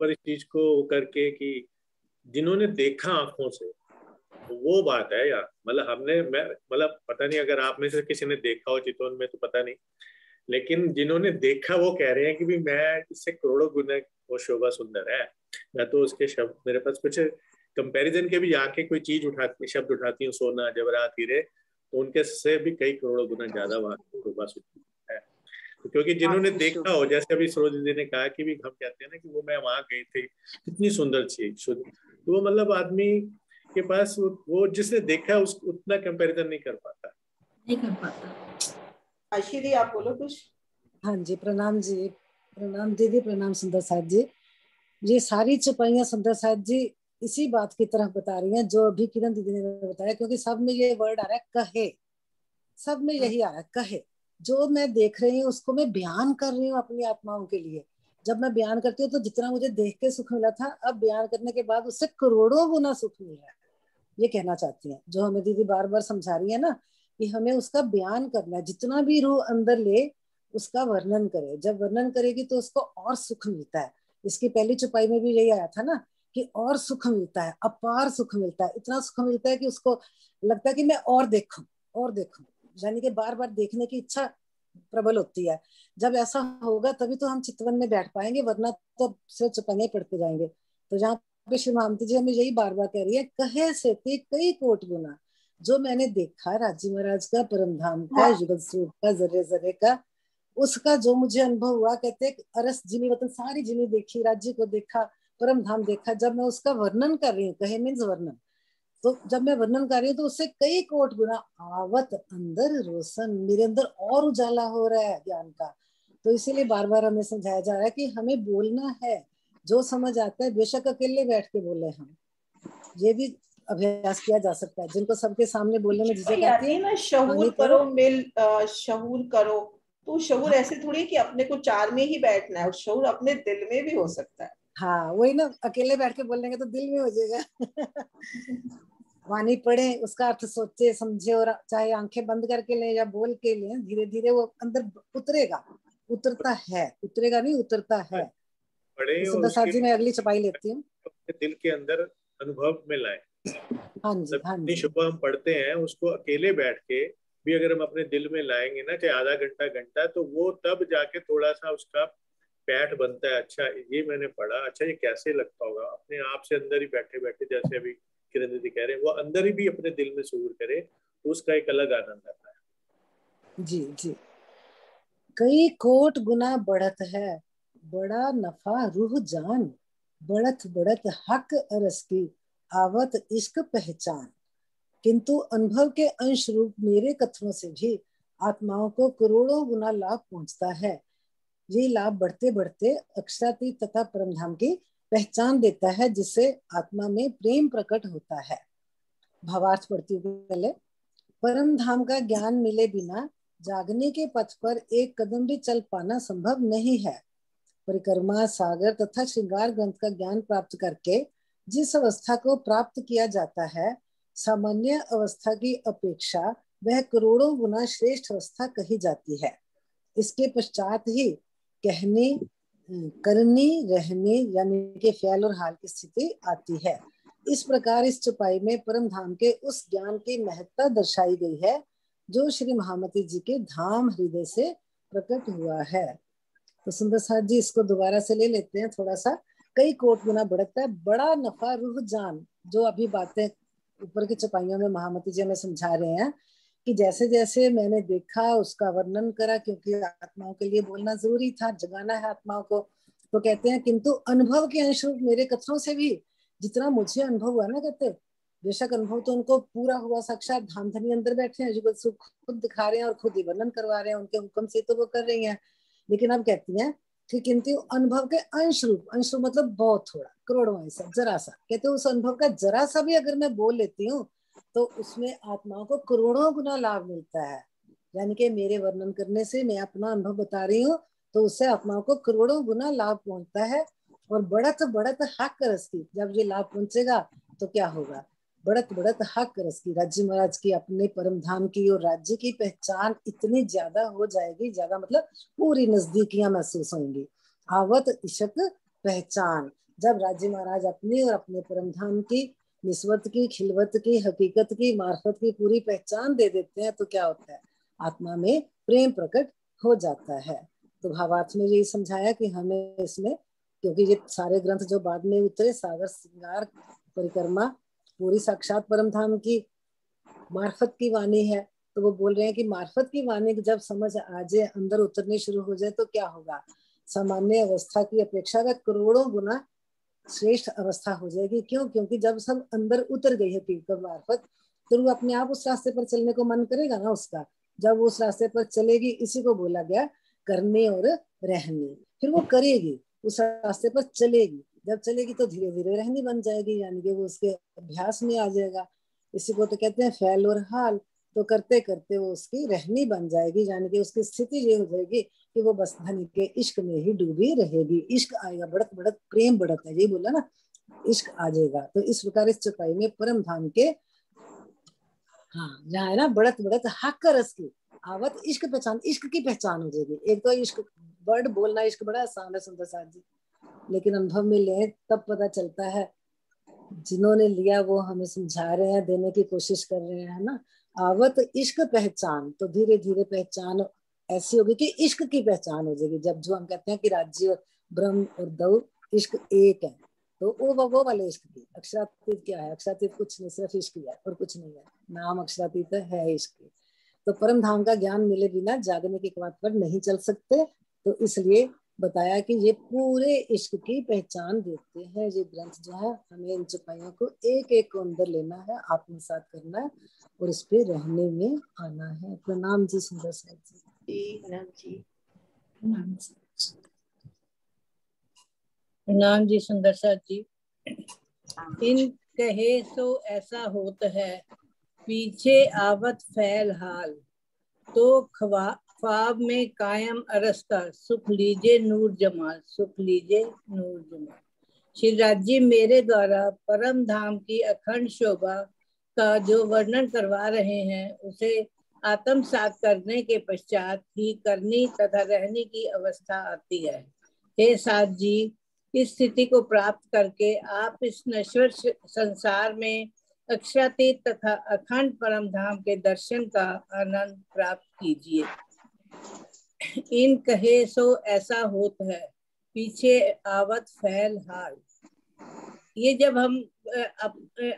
और इस चीज को करके कि जिन्होंने देखा आंखों से, वो बात है यार। मतलब हमने, मैं मतलब पता नहीं अगर आप में से किसी ने देखा हो चितवन में तो पता नहीं, लेकिन जिन्होंने देखा वो कह रहे हैं कि भी मैं इससे करोड़ों गुना वो शोभा सुंदर है। मैं तो उसके शब्द, मेरे पास कुछ कंपैरिजन के भी आके कोई चीज उठाती, शब्द उठाती हूँ, सोना जवाहरात हीरे, तो उनके से भी कई करोड़ों गुना ज्यादा वहां शोभा सुंदर है। तो क्योंकि जिन्होंने देखा हो, जैसे अभी सरोज जी ने कहा कि भी हम कहते हैं ना कि वो मैं वहां गई थी, कितनी सुंदर थी, तो वो मतलब आदमी के पास वो जिसने देखा उस उतना कंपैरिजन नहीं कर पाता, नहीं कर पाता। आशी दी आप बोलो कुछ। हाँ जी, प्रणाम जी, प्रणाम दीदी, प्रणाम सुंदर साहब जी। ये सारी चुपाइयां सुंदर साहब जी इसी बात की तरफ बता रही हैं जो अभी किरण दीदी ने बताया, क्योंकि सब में ये वर्ड आ रहा है कहे, सब में यही आ रहा है कहे। जो मैं देख रही हूँ उसको मैं बयान कर रही हूँ अपनी आत्माओं के लिए। जब मैं बयान करती हूँ तो जितना मुझे देख के सुख मिला था, अब बयान करने के बाद उससे करोड़ों गुना सुख मिल रहा है, ये कहना चाहती हैं। जो हमें दीदी बार बार समझा रही है ना कि हमें उसका बयान करना है, जितना भी रूह अंदर ले उसका वर्णन करे। जब वर्णन करेगी तो उसको और सुख मिलता है। इसकी पहली चुपाई में भी यही आया था ना कि और सुख मिलता है, अपार सुख मिलता है, इतना सुख मिलता है कि उसको लगता है कि मैं और देखूं और देखूं, यानी कि बार बार देखने की इच्छा प्रबल होती है। जब ऐसा होगा तभी तो हम चितवन में बैठ पाएंगे, वरना तो सिर्फ चुपाइयां पढ़ते जाएंगे। तो जहाँ पे श्री महामती जी हमें यही बार बार कह रही है, कहे से कई कोट गुना जो मैंने देखा राजी महाराज का, परम धाम का, युगल स्वरूप का, जर्रे जर्रे का, उसका जो मुझे अनुभव हुआ, कहते अरस जिमी वतन सारी जिमी देखी, राज्य को देखा, परम धाम देखा। जब मैं उसका वर्णन कर रही हूँ, कहे मीन्स वर्णन, तो जब मैं वर्णन कर रही हूँ तो उससे कई कोट गुना आवत अंदर रोशन, मेरे अंदर और उजाला हो रहा है ज्ञान का। तो इसीलिए बार बार हमें समझाया जा रहा है कि हमें बोलना है, जो समझ आता है बेशक अकेले बैठ के बोले हम, ये भी अभ्यास किया जा सकता है। जिनको सबके सामने बोलने में झिझक आती है ना, शहूर करो, मिल शहूर करो, तो शहूर ऐसे थोड़ी कि अपने को चार में ही बैठना है, शहूर अपने दिल में भी हो सकता है। हाँ वही ना, अकेले बैठ के बोलेंगे तो दिल में हो जाएगा। वाणी पढ़े, उसका अर्थ सोचे समझे, और चाहे आंखें बंद करके लें या बोल के लें, धीरे धीरे वो अंदर उतरेगा, उतरता है, उतरेगा नहीं उतरता है। पढ़े सुंदर साहब जी मैं अगली चपाई लेती हूँ। दिल के अंदर अनुभव में लाए। हाँ जी, हाँ जी। शुभ हम पढ़ते हैं उसको अकेले बैठ के भी अगर हम अपने दिल में लाएंगे ना, चाहे आधा घंटा घंटा, तो वो तब जाके थोड़ा सा उसका पैठ बनता है। अच्छा ये मैंने पढ़ा, अच्छा ये कैसे लगता होगा, अपने आप से अंदर ही बैठे बैठे, जैसे अभी किरण दीदी कह रहे हैं, वो अंदर ही भी अपने दिल में शूर करे तो उसका एक अलग आनंद आता है। जी जी। कई कोट गुना बढ़त है, बड़ा नफा रूह जान, बढ़त बढ़त हक अरस की, आवत इश्क पहचान। किंतु अनुभव के अंश रूप मेरे कथनों से भी आत्माओं को करोड़ों गुना लाभ पहुंचता है। ये लाभ बढ़ते बढ़ते अक्षरातीत तथा परमधाम की पहचान देता है, जिससे आत्मा में प्रेम प्रकट होता है। भावार्थ पढ़ती हूँ पहले। परम धाम का ज्ञान मिले बिना जागने के पथ पर एक कदम भी चल पाना संभव नहीं है। परिक्रमा सागर तथा श्रृंगार ग्रंथ का ज्ञान प्राप्त करके जिस अवस्था को प्राप्त किया जाता है, सामान्य अवस्था की अपेक्षा वह करोड़ों गुना श्रेष्ठ अवस्था कही जाती है। इसके पश्चात ही कहने, करने, रहने यानी कि फ़ैल और हाल की स्थिति आती है। इस प्रकार इस चौपाई में परम धाम के उस ज्ञान की महत्ता दर्शाई गई है जो श्री महामती जी के धाम हृदय से प्रकट हुआ है। तो सुंदर साथ जी इसको दोबारा से ले लेते हैं थोड़ा सा। कई कोट गुना बढ़ता है, बड़ा नफा रूह जान। जो अभी बातें ऊपर की चौपाइयों में महामती जी हमें समझा रहे हैं कि जैसे जैसे मैंने देखा उसका वर्णन करा, क्योंकि आत्माओं के लिए बोलना जरूरी था, जगाना है आत्माओं को। तो कहते हैं किंतु अनुभव के अंश रूप मेरे कथनों से भी जितना मुझे अनुभव हुआ ना, कहते बेशक अनुभव तो उनको पूरा हुआ, साक्षात धाम धनी अंदर बैठे हैं, जुगत सुख खुद दिखा रहे हैं और खुद ही वर्णन करवा रहे हैं, उनके हुक्म से तो वो कर रही हैं। लेकिन अब कहती हैं कि किंतु अनुभव के अंश रूप मतलब बहुत थोड़ा, करोड़ों ऐसा जरा सा, कहते उस अनुभव का जरा सा भी अगर मैं बोल लेती हूँ तो उसमें आत्माओं को करोड़ों गुना लाभ मिलता है। यानी कि मेरे वर्णन करने से, मैं अपना अनुभव बता रही हूँ तो उससे आत्माओं को करोड़ों गुना लाभ पहुंचता है। और बढ़त बढ़त हक रस की, जब ये लाभ पहुंचेगा तो क्या होगा, बढ़त बढ़त हक रस की, राज्य महाराज की अपने परम धाम की और राज्य की पहचान इतनी ज्यादा हो जाएगी, ज्यादा मतलब पूरी नजदीकियां महसूस होंगी। आवत इशक पहचान, जब राज्य महाराज अपनी और अपने परम धाम की निस्वत की, खिलवत की, हकीकत की, मार्फत की पूरी पहचान दे देते हैं तो क्या होता है, आत्मा में प्रेम प्रकट हो जाता है। तो भावार्थ में यही समझाया कि हमें इसमें, क्योंकि ये सारे ग्रंथ जो बाद में उतरे, सागर, श्रृंगार, परिक्रमा, पूरी साक्षात परम धाम की मार्फत की वाणी है। तो वो बोल रहे हैं कि मार्फत की वाणी जब समझ आ जाए, अंदर उतरनी शुरू हो जाए तो क्या होगा, सामान्य अवस्था की अपेक्षा वह करोड़ों गुना श्रेष्ठ अवस्था हो जाएगी। क्यों? क्योंकि जब सब अंदर उतर गई है कीर्तन मार्फत, तो वो अपने आप उस रास्ते पर चलने को मन करेगा ना उसका। जब उस रास्ते पर चलेगी, इसी को बोला गया करने और रहने, फिर वो करेगी, उस रास्ते पर चलेगी। जब चलेगी तो धीरे धीरे रहनी बन जाएगी, यानी कि वो उसके अभ्यास में आ जाएगा। इसी को तो कहते हैं फैल और हाल। तो करते करते वो उसकी रहनी बन जाएगी, यानी कि उसकी स्थिति ये हो जाएगी कि वो बस धनी के इश्क में ही डूबी रहेगी। इश्क आएगा, बढ़त बढ़त प्रेम बढ़त है, यही बोला ना, इश्क आ जाएगा। तो इस प्रकार इस चौपाई में परम धाम के, हाँ जहाँ है ना, बढ़त बढ़त हक रस की आवत इश्क पहचान, इश्क की पहचान हो जाएगी। एक तो इश्क वर्ड बोलना, इश्क बड़ा आसान है सुंदर साथ जी, लेकिन अनुभव में ले तब पता चलता है। जिन्होंने लिया वो हमें समझा रहे हैं, देने की कोशिश कर रहे हैं, है ना। आवत इश्क पहचान, तो धीरे धीरे पहचान ऐसी होगी कि इश्क की पहचान हो जाएगी। जब जो हम कहते हैं कि राज्य और ब्रह्म और दौ इश्क एक है, तो वो वाले इश्क की। अक्षरातीत क्या है? अक्षरातीत कुछ नहीं, सिर्फ इश्क है और कुछ नहीं है। नाम अक्षरातीत है इश्क। तो परम धाम का ज्ञान मिले बिना जागने की बात पर नहीं चल सकते। तो इसलिए बताया कि ये पूरे इश्क की पहचान देते हैं। ये ग्रंथ जो है, हमें इन चौपाइयों को एक एक को अंदर लेना है, आत्मसात करना है और इस पे रहने में आना है। प्रणाम जी सुंदर साथ जी। प्रणाम जी। प्रणाम जी सुंदर साथ जी। इन कहे सो ऐसा होत है, पीछे आवत फैल हाल, तो ख्वाब में कायम अरस्ता, सुख लीजिए नूर जमाल, सुख लीजिए नूर जमाल। श्री राज्य मेरे द्वारा परम धाम की अखंड शोभा का जो वर्णन करवा रहे हैं, उसे आत्मसात करने के पश्चात ही करनी तथा रहने की अवस्था आती है। हे साथ जी, इस स्थिति को प्राप्त करके आप इस नश्वर संसार में अक्षरातीत तथा अखंड परम धाम के दर्शन का आनंद प्राप्त कीजिए। इन कहे सो ऐसा होत है, पीछे आवत फैल हाल। ये जब हम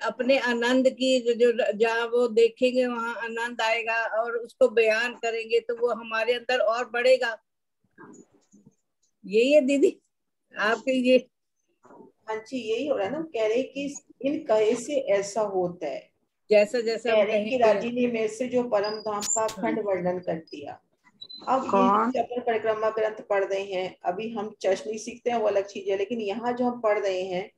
अपने आनंद की जो जहाँ वो देखेंगे वहां आनंद आएगा और उसको बयान करेंगे तो वो हमारे अंदर और बढ़ेगा। यही है दीदी आपके ये? हाँ जी, यही हो रहा है ना। कह रहे कि इन कहे से ऐसा होता है, जैसा जैसा कह हम रहे हैं कि कहेंगे। राजी ने मेरे से जो परम धाम का अखंड वर्णन कर दिया। अब ये कौन? जो अपन परिक्रमा ग्रंथ पढ़ रहे हैं, अभी हम चशनी सीखते हैं वो अलग चीज है, लेकिन यहाँ जो हम पढ़ रहे हैं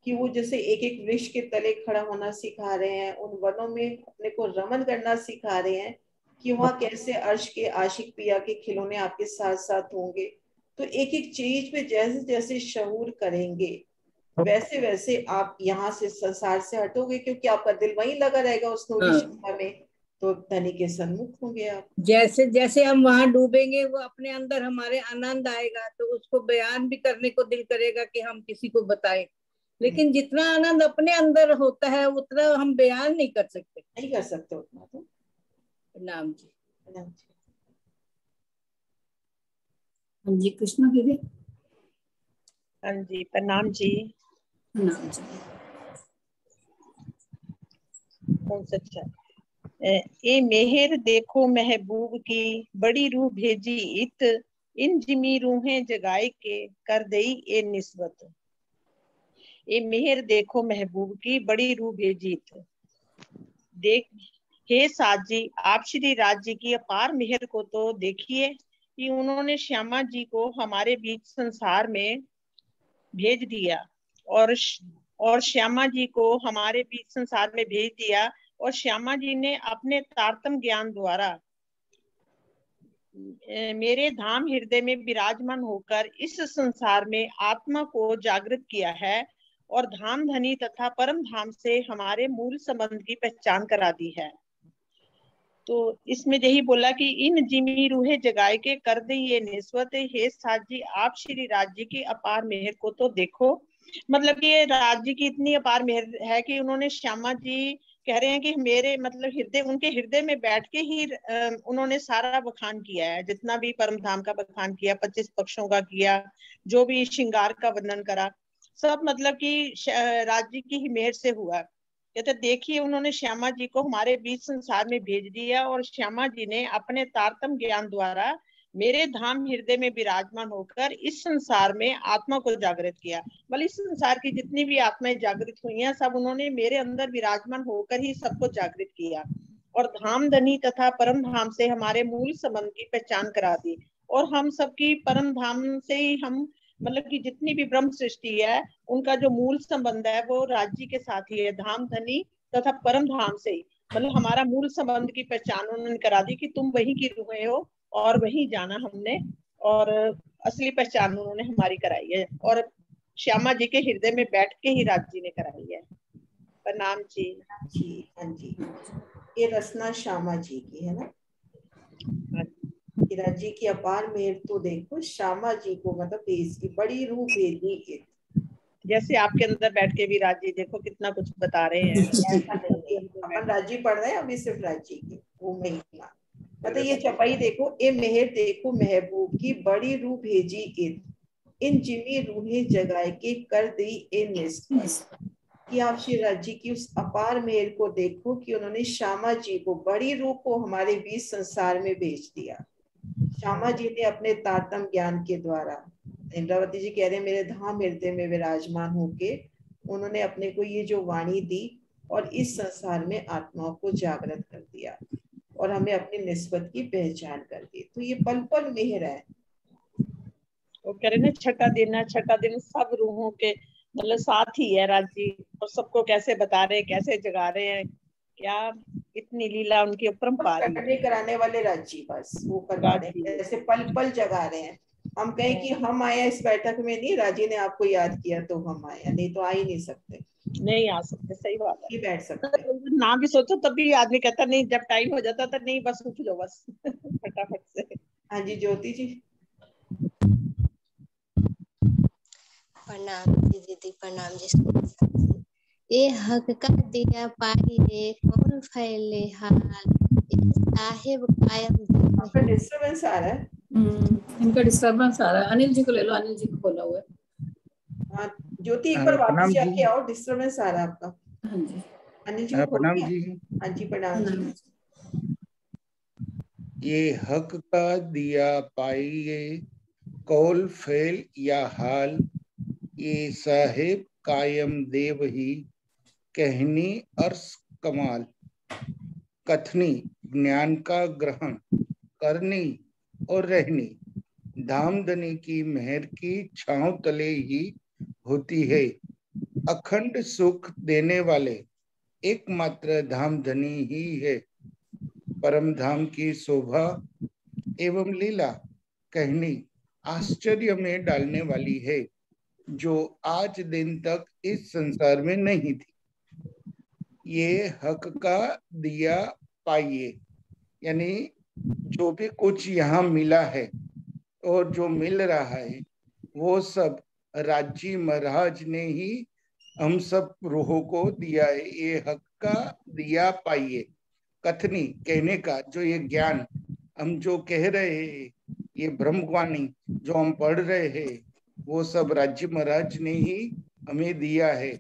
कि वो जैसे एक एक वृक्ष के तले खड़ा होना सिखा रहे हैं, उन वनों में अपने को रमन करना सिखा रहे हैं कि वहाँ कैसे अर्श के आशिक पिया के खिलौने आपके साथ साथ होंगे। तो एक एक चीज पे जैसे जैसे शऊर करेंगे वैसे वैसे आप यहाँ से संसार से हटोगे, क्योंकि आपका दिल वहीं लगा रहेगा उस नूरी शिक्षा में, तो धनी के सन्मुख होंगे आप। जैसे जैसे हम वहां डूबेंगे वो अपने अंदर हमारे आनंद आएगा, तो उसको बयान भी करने को दिल करेगा कि हम किसी को बताएं, लेकिन जितना आनंद अपने अंदर होता है उतना हम बयान नहीं कर सकते। नहीं कर सकते उतना। तो प्रणाम जी। प्रणाम जी। हाँ जी कृष्णा दीदी। हाँ जी प्रणाम जी। प्रणाम जी। कौन सच्चा ए मेहर देखो महबूब की बड़ी रूह भेजी इत, इन जिमी रूहें जगाए के कर दई ए निस्बत। ए मेहर देखो महबूब की बड़ी रूह भेजी इत। देख हे साजी, आप श्री राज जी की अपार मेहर को तो देखिए कि उन्होंने श्यामा जी को हमारे बीच संसार में भेज दिया, और श्यामा जी को हमारे बीच संसार में भेज दिया, और श्यामा जी ने अपने तारतम ज्ञान द्वारा मेरे धाम हृदय में विराजमान होकर इस संसार में आत्मा को जागृत किया है, और धाम धनी तथा परम धाम से हमारे मूल संबंध की पहचान करा दी है। तो इसमें यही बोला कि इन जिमी रूहे जगाए के कर दे ये निस्बत। हे साथ जी, आप श्री राज जी की अपार मेहर को तो देखो। मतलब कि राज जी की इतनी अपार मेहर है कि उन्होंने श्यामा जी कह रहे हैं कि मेरे मतलब हृदय, उनके हृदय में बैठ के ही उन्होंने सारा बखान किया है, जितना भी परम धाम का बखान किया, 25 पक्षों का किया, जो भी श्रृंगार का वर्णन करा, सब मतलब कि राज जी की ही मेहर से हुआ। कहते देखिए उन्होंने श्यामा जी को हमारे बीच संसार में भेज दिया, और श्यामा जी ने अपने तारतम ज्ञान द्वारा मेरे धाम हृदय में विराजमान होकर इस संसार में आत्मा को जागृत किया। मतलब इस संसार की जितनी भी आत्माएं जागृत हुई हैं, सब उन्होंने मेरे अंदर विराजमान होकर ही सबको जागृत किया, और धाम धनी तथा परम धाम से हमारे मूल संबंध की पहचान करा दी। और हम सबकी परम धाम से ही हम मतलब कि जितनी भी ब्रह्म सृष्टि है उनका जो मूल संबंध है वो राज्य के साथ ही है, धाम धनी तथा परम धाम से ही। मतलब हमारा मूल संबंध की पहचान उन्होंने करा दी कि तुम वही की रूहें हो और वही जाना हमने, और असली पहचान उन्होंने हमारी कराई है, और श्यामा जी के हृदय में बैठ के ही राज जी ने कराई है। प्रणाम जी। जी हाँ जी, ये रचना श्यामा जी की है ना। राज जी की अपार मेहर तो देखो, श्यामा जी को मतलब भेज की बड़ी रूह भेजी। जैसे आपके अंदर बैठ के भी राज जी देखो कितना कुछ बता रहे हैं। ऐसा नहीं है, अपन राज जी पढ़ रहे हैं अभी, सिर्फ राज जी की वो महिमा। मतलब ये चौपाई देखो, ए मेहर देखो महबूब की बड़ी रूह भेजी इन जिमी रूहें जगाए के कर दी ए निस्बत। कि आप श्री राज जी की उस अपार मेहर को देखो कि उन्होंने श्यामा जी को बड़ी रूह को हमारे बीच संसार में भेज दिया। श्यामा जी ने अपने तारतम ज्ञान के द्वारा, इंद्रावती जी कह रहे हैं मेरे धाम हृदय में विराजमान होके उन्होंने अपने को ये जो वाणी दी और इस संसार में आत्माओं को जागृत कर दिया और हमें अपनी निस्बत की पहचान कर दी। तो ये पल पल मेहर है। वो कह रहे ना छठा दिन है, छठा दिन सब रूहों के मतलब साथ ही है राज जी, और सबको कैसे बता रहे हैं, कैसे जगा रहे हैं, क्या इतनी लीला उनकी अपरंपार करने कराने वाले राज जी बस वो करवा रहे हैं, जैसे पल पल जगा रहे हैं। हम कहें कि हम आए इस बैठक में, नहीं राजी ने आपको याद किया तो हम आए, नहीं तो आ ही नहीं सकते, नहीं आ सकते। सही बात है, नहीं बैठ सकते। ना भी सोचो तब भी आदमी कहता नहीं, जब टाइम हो जाता तो नहीं बस उठ जाओ बस फटाफट से। हाँ जी ज्योति जी। प्रणाम जी दीदी, प्रणाम जी। ये हक का दिया पाई रे कौन फैले हाल, साहेब कायम। आपका डिस्टर्बेंस आ रहा है। इनका डिस्टर्बेंस आ रहा है। अनिल जी को ले लो, अनिल जी को खोला हुआ है। हाँ ज्योति एक बार वापस जाके आओ, डिस्टर्बेंस आ रहा है आपका। हाँ जी अनिल जी को खोल दिया। हाँ जी प्रणाम जी। ये हक का दिया पाइए कौल फेल या हाल, ये साहेब कायम देव ही कहनी अर्श कमाल। कथनी ज्ञान का ग्रहण, करनी और रहनी धामधनी की मेहर की छांव तले ही होती है। अखंड सुख देने वाले एकमात्र धामधनी ही है। परम धाम की शोभा एवं लीला कहनी आश्चर्य में डालने वाली है, जो आज दिन तक इस संसार में नहीं थी। ये हक का दिया पाइए, यानी जो भी कुछ यहाँ मिला है और जो मिल रहा है वो सब राज्य महाराज ने ही हम सब रूहों को दिया है। ये हक का दिया पाइए, कथनी कहने का, जो ये ज्ञान हम जो कह रहे हैं, ये ब्रह्मवाणी जो हम पढ़ रहे हैं, वो सब राज्य महाराज ने ही हमें दिया है।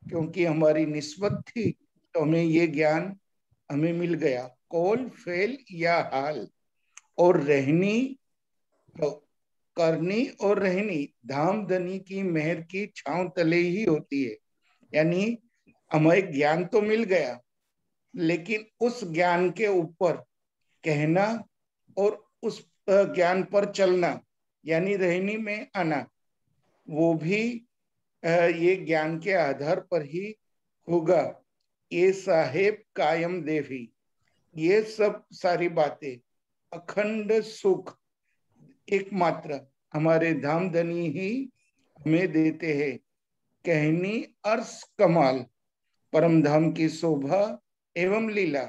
क्योंकि हमारी निस्बत थी तो हमें ये ज्ञान हमें मिल गया। कौल फेल या हाल और रहनी, करनी और रहनी धामधनी की मेहर की छांव तले ही होती है। यानी हमें ज्ञान तो मिल गया, लेकिन उस ज्ञान के ऊपर कहना और उस ज्ञान पर चलना, यानी रहनी में आना, वो भी ये ज्ञान के आधार पर ही होगा। ये साहेब कायम देवी, ये सब सारी बातें अखंड सुख एकमात्र हमारे धामधनी ही हमें देते हैं। कहनी अर्श कमाल परम धाम की शोभा एवं लीला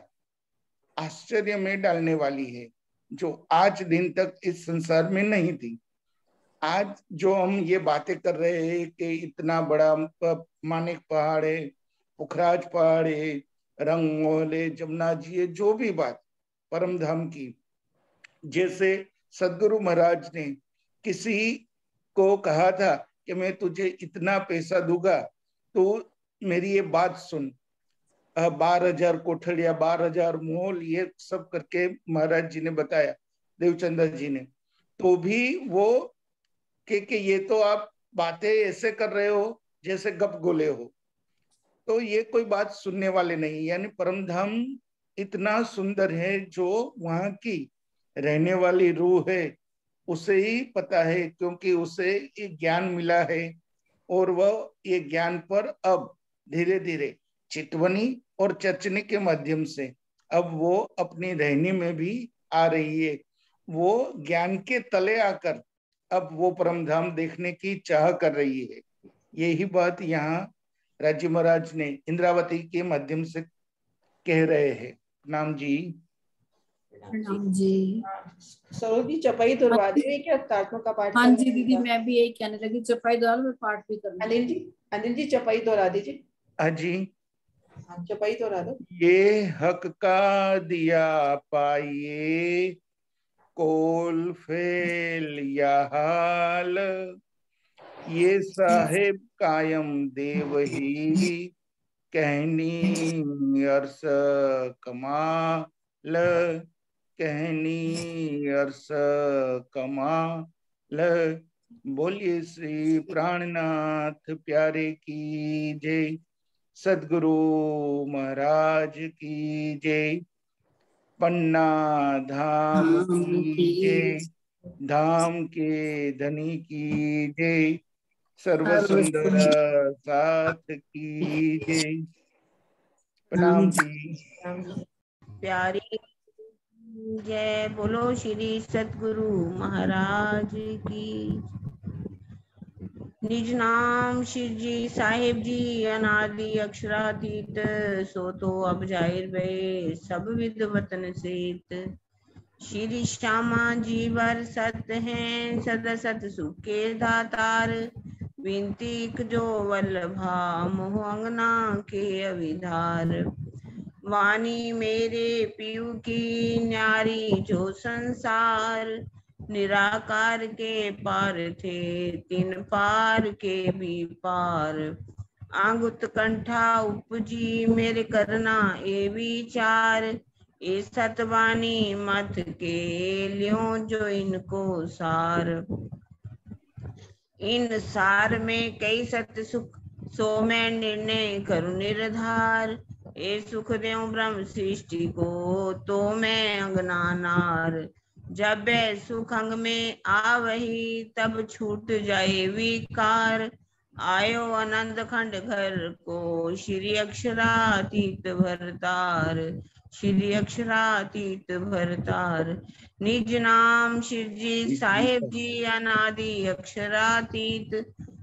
आश्चर्य में डालने वाली है, जो आज दिन तक इस संसार में नहीं थी। आज जो हम ये बातें कर रहे हैं कि इतना बड़ा मानिक पहाड़ है, पुखराज पहाड़ है, रंगमहल है, जमुना जी है, जो भी बात परम धाम की, जैसे सदगुरु महाराज ने किसी को कहा था कि मैं तुझे इतना पैसा दूंगा, तो मेरी ये बात सुन। 12,000 कोठड़िया, 12,000 मोल, ये सब करके महाराज जी ने बताया, देवचंद्र जी ने। तो भी वो कि ये तो आप बातें ऐसे कर रहे हो जैसे गप गोले हो, तो ये कोई बात सुनने वाले नहीं। यानी परम धाम इतना सुंदर है, जो वहां की रहने वाली रूह है उसे ही पता है, क्योंकि उसे ये ज्ञान मिला है और वह ये ज्ञान पर अब धीरे धीरे चितवनी और चर्चने के माध्यम से अब वो अपनी रहनी में भी आ रही है। वो ज्ञान के तले आकर अब वो परम धाम देखने की चाह कर रही है। यही बात यहाँ राज्य महाराज ने इंद्रावती के माध्यम से कह रहे हैं। नाम जी, प्रणाम जी। सरोजी चपाई दोहरा दे क्या तात्मा का पाठ? हाँ जी दीदी, मैं भी यही कहने लगी, चपाई दोहरा मैं पाठ भी करना। अनिल जी चपाई दोहरा दीजिए। हाँ जी, चपाई दोहरा दो। ये हक का दिया पाइए, कोल फेल या हाल, ये साहेब कायम देव ही, कहनी अर्स कमाल, कहनी अर्स कमाल। बोलिए श्री प्राणनाथ प्यारे की जय, सदगुरु महाराज की जय, पन्ना धाम की जय, धाम के धनी की जय, सर्व सुंदर साथ की जय। प्रणाम जी। प्यारी जय बोलो श्री सतगुरु महाराज की। निज नाम शिव जी साहिब जी अनादि अक्षरातीत, सो तो अब जाहिर भय सब विद वतन सेत। श्री श्यामा जी वर सत हैं सदा सत सुख के दातार, विनती जो वल्लभा मोह अंगना के अविधार। वाणी मेरे पीयू की न्यारी जो संसार, निराकार के पार थे तीन पार के भी पार। आंगुत कंठा उपजी मेरे करना ए विचार, ए सतवाणी मत के लियो जो इनको सार। इन सार में कई सत सुख, सो मैं निर्णय करूं निर्धार। ए सुख देव ब्रह्म सृष्टि को तो मैं अंगना नार। जब वह सुख अंग में आवही तब छूट जाए विकार। आयो आनंद खंड घर को श्री अक्षरातीत भरतार। श्री अक्षरातीत भरतार। निज नाम शिव जी साहेब जी अनादि अक्षरातीत।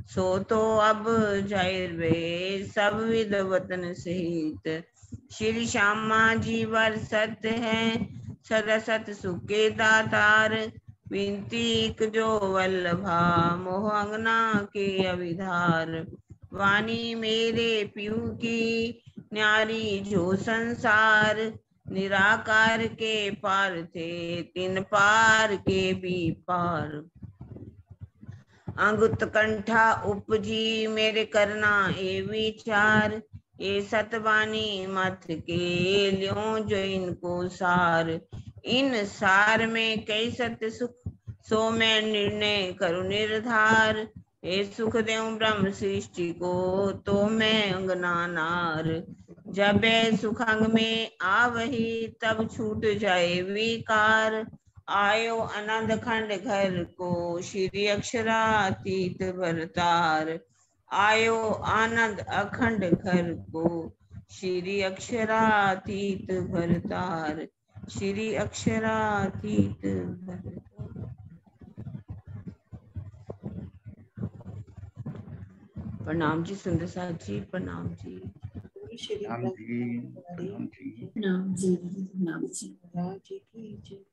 सो तो अब जाहिर वे सब विद वतन सहित। श्री श्यामा जी वर सत्य है सदा सत सुख के दातार। विनती एक जो वल्लभा मोह अंगना के अविधार। वाणी मेरे पीयू की न्यारी जो संसार। निराकार के पार थे तीन पार के भी पार। अंगुत कंठा उपजी मेरे करना ए विचार। ये सतवानी मत के ल्यों जो इनको सार। इन सार में कई सत्य सुख सो मैं निर्णय करूं निर्धार। हे सुख देव ब्रह्म सृष्टि को तो मैं अंगना नार। जब सुख अंग में आवही तब छूट जाए विकार। आयो आनंद खंड घर को श्री अक्षरातीत भरतार। आयो आनंद अखंड घर को श्री अक्षरातीत भरतार। श्री अक्षरातीत भरतार। प्रणाम जी सुंदर साथ जी। प्रणाम जी। प्रणाम जी। प्रणाम जी। प्रणाम जी। प्रणाम जी। राज की जय।